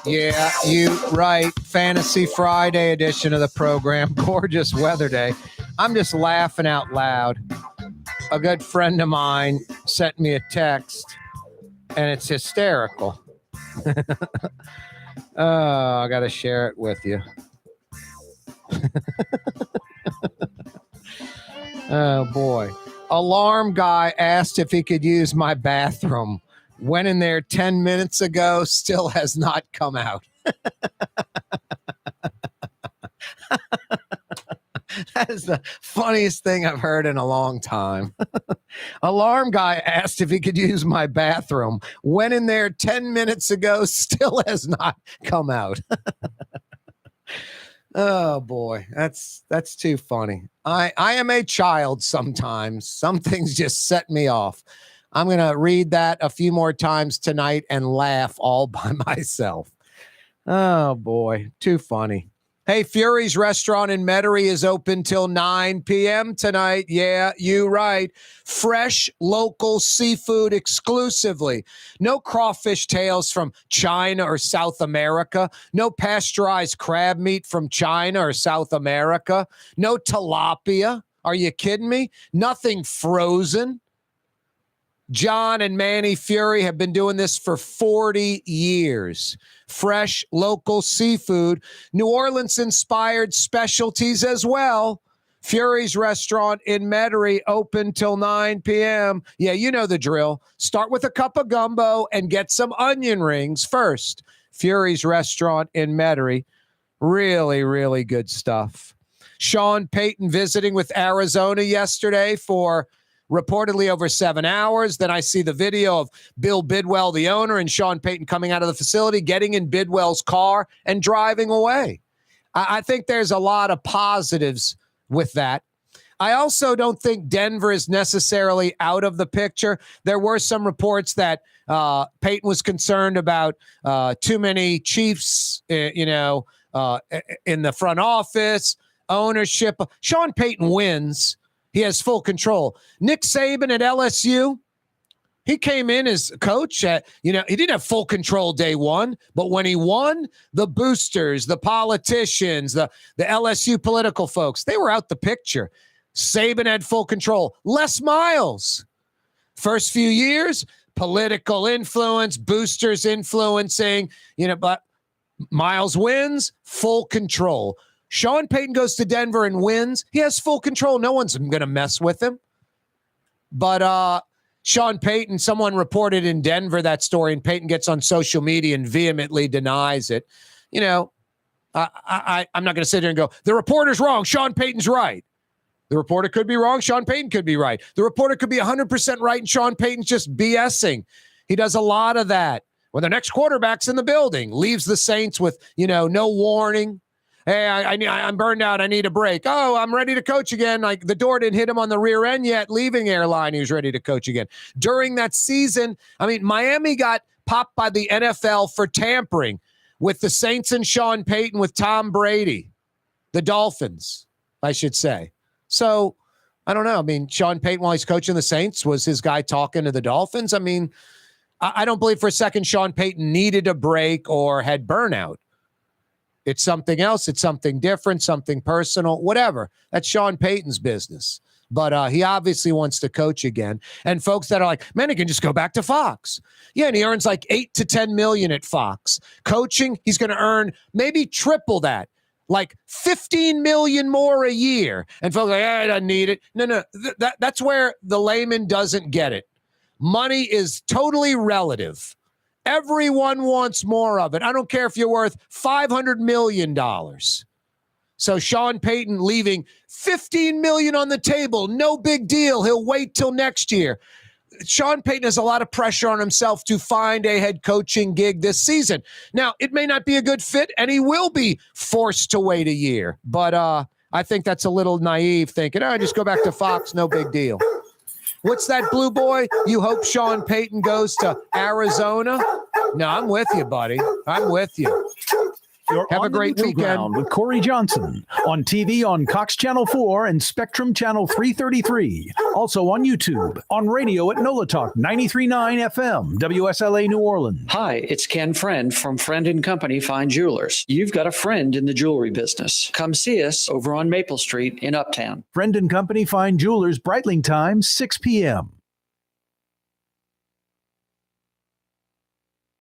[SPEAKER 1] Yeah, you right. Fantasy Friday edition of the program. Gorgeous weather day. I'm just laughing out loud. A good friend of mine sent me a text, and it's hysterical. Oh, I got to share it with you. Oh, boy. Alarm guy asked if he could use my bathroom. Went in there 10 minutes ago, still has not come out. That is the funniest thing I've heard in a long time. Alarm guy asked if he could use my bathroom. Went in there 10 minutes ago, still has not come out. Oh, boy, that's too funny. I am a child sometimes. Some things just set me off. I'm going to read that a few more times tonight and laugh all by myself. Oh, boy, too funny. Hey, Fury's Restaurant in Metairie is open till 9 p.m. tonight. Yeah, you right. Fresh, local seafood exclusively. No crawfish tails from China or South America. No pasteurized crab meat from China or South America. No tilapia. Are you kidding me? Nothing frozen. John and Manny Fury have been doing this for 40 years. Fresh, local seafood, New Orleans-inspired specialties as well. Fury's Restaurant in Metairie, open till 9 p.m. Yeah, you know the drill. Start with a cup of gumbo and get some onion rings first. Fury's Restaurant in Metairie. Really, really good stuff. Sean Payton visiting with Arizona yesterday for reportedly over 7 hours. Then I see the video of Bill Bidwell, the owner, and Sean Payton coming out of the facility, getting in Bidwell's car and driving away. I think there's a lot of positives with that. I also don't think Denver is necessarily out of the picture. There were some reports that Payton was concerned about too many Chiefs, in the front office, ownership. Sean Payton wins. He has full control. Nick Saban at LSU, he came in as coach. He didn't have full control day one, but when he won, the boosters, the politicians, the LSU political folks, they were out the picture. Saban had full control. Les Miles, first few years, political influence, boosters influencing, but Miles wins, full control. Sean Payton goes to Denver and wins. He has full control. No one's going to mess with him. But Sean Payton, someone reported in Denver that story, and Payton gets on social media and vehemently denies it. I'm not going to sit here and go, the reporter's wrong, Sean Payton's right. The reporter could be wrong, Sean Payton could be right. The reporter could be 100% right, and Sean Payton's just BSing. He does a lot of that. When the next quarterback's in the building, leaves the Saints with, no warning. Hey, I'm burned out. I need a break. Oh, I'm ready to coach again. Like the door didn't hit him on the rear end yet. Leaving airline, he was ready to coach again. During that season, Miami got popped by the NFL for tampering with the Saints and Sean Payton with Tom Brady. The Dolphins, I should say. So, I don't know. Sean Payton, while he's coaching the Saints, was his guy talking to the Dolphins. I don't believe for a second Sean Payton needed a break or had burnout. It's something else. It's something different, something personal, whatever. That's Sean Payton's business. But he obviously wants to coach again. And folks that are like, man, he can just go back to Fox. Yeah, and he earns like $8 to $10 million at Fox. Coaching, he's going to earn maybe triple that, like $15 million more a year. And folks are like, I don't need it. No, that's where the layman doesn't get it. Money is totally relative. Everyone wants more of it. I don't care if you're worth $500 million. So Sean Payton leaving $15 million on the table. No big deal. He'll wait till next year. Sean Payton has a lot of pressure on himself to find a head coaching gig this season. Now, it may not be a good fit, and he will be forced to wait a year. But I think that's a little naive thinking, just go back to Fox, no big deal. What's that, Blue Boy? You hope Sean Payton goes to Arizona? No, I'm with you, buddy. I'm with you.
[SPEAKER 8] You're
[SPEAKER 1] Have
[SPEAKER 8] on
[SPEAKER 1] a great
[SPEAKER 8] the
[SPEAKER 1] weekend
[SPEAKER 8] ground with Corey Johnson on TV on Cox Channel 4 and Spectrum Channel 333. Also on YouTube, on radio at NOLA Talk 93.9 FM, WSLA New Orleans.
[SPEAKER 7] Hi, it's Ken Friend from Friend & Company Fine Jewelers. You've got a friend in the jewelry business. Come see us over on Maple Street in Uptown.
[SPEAKER 8] Friend & Company Fine Jewelers, Breitling time, 6 p.m.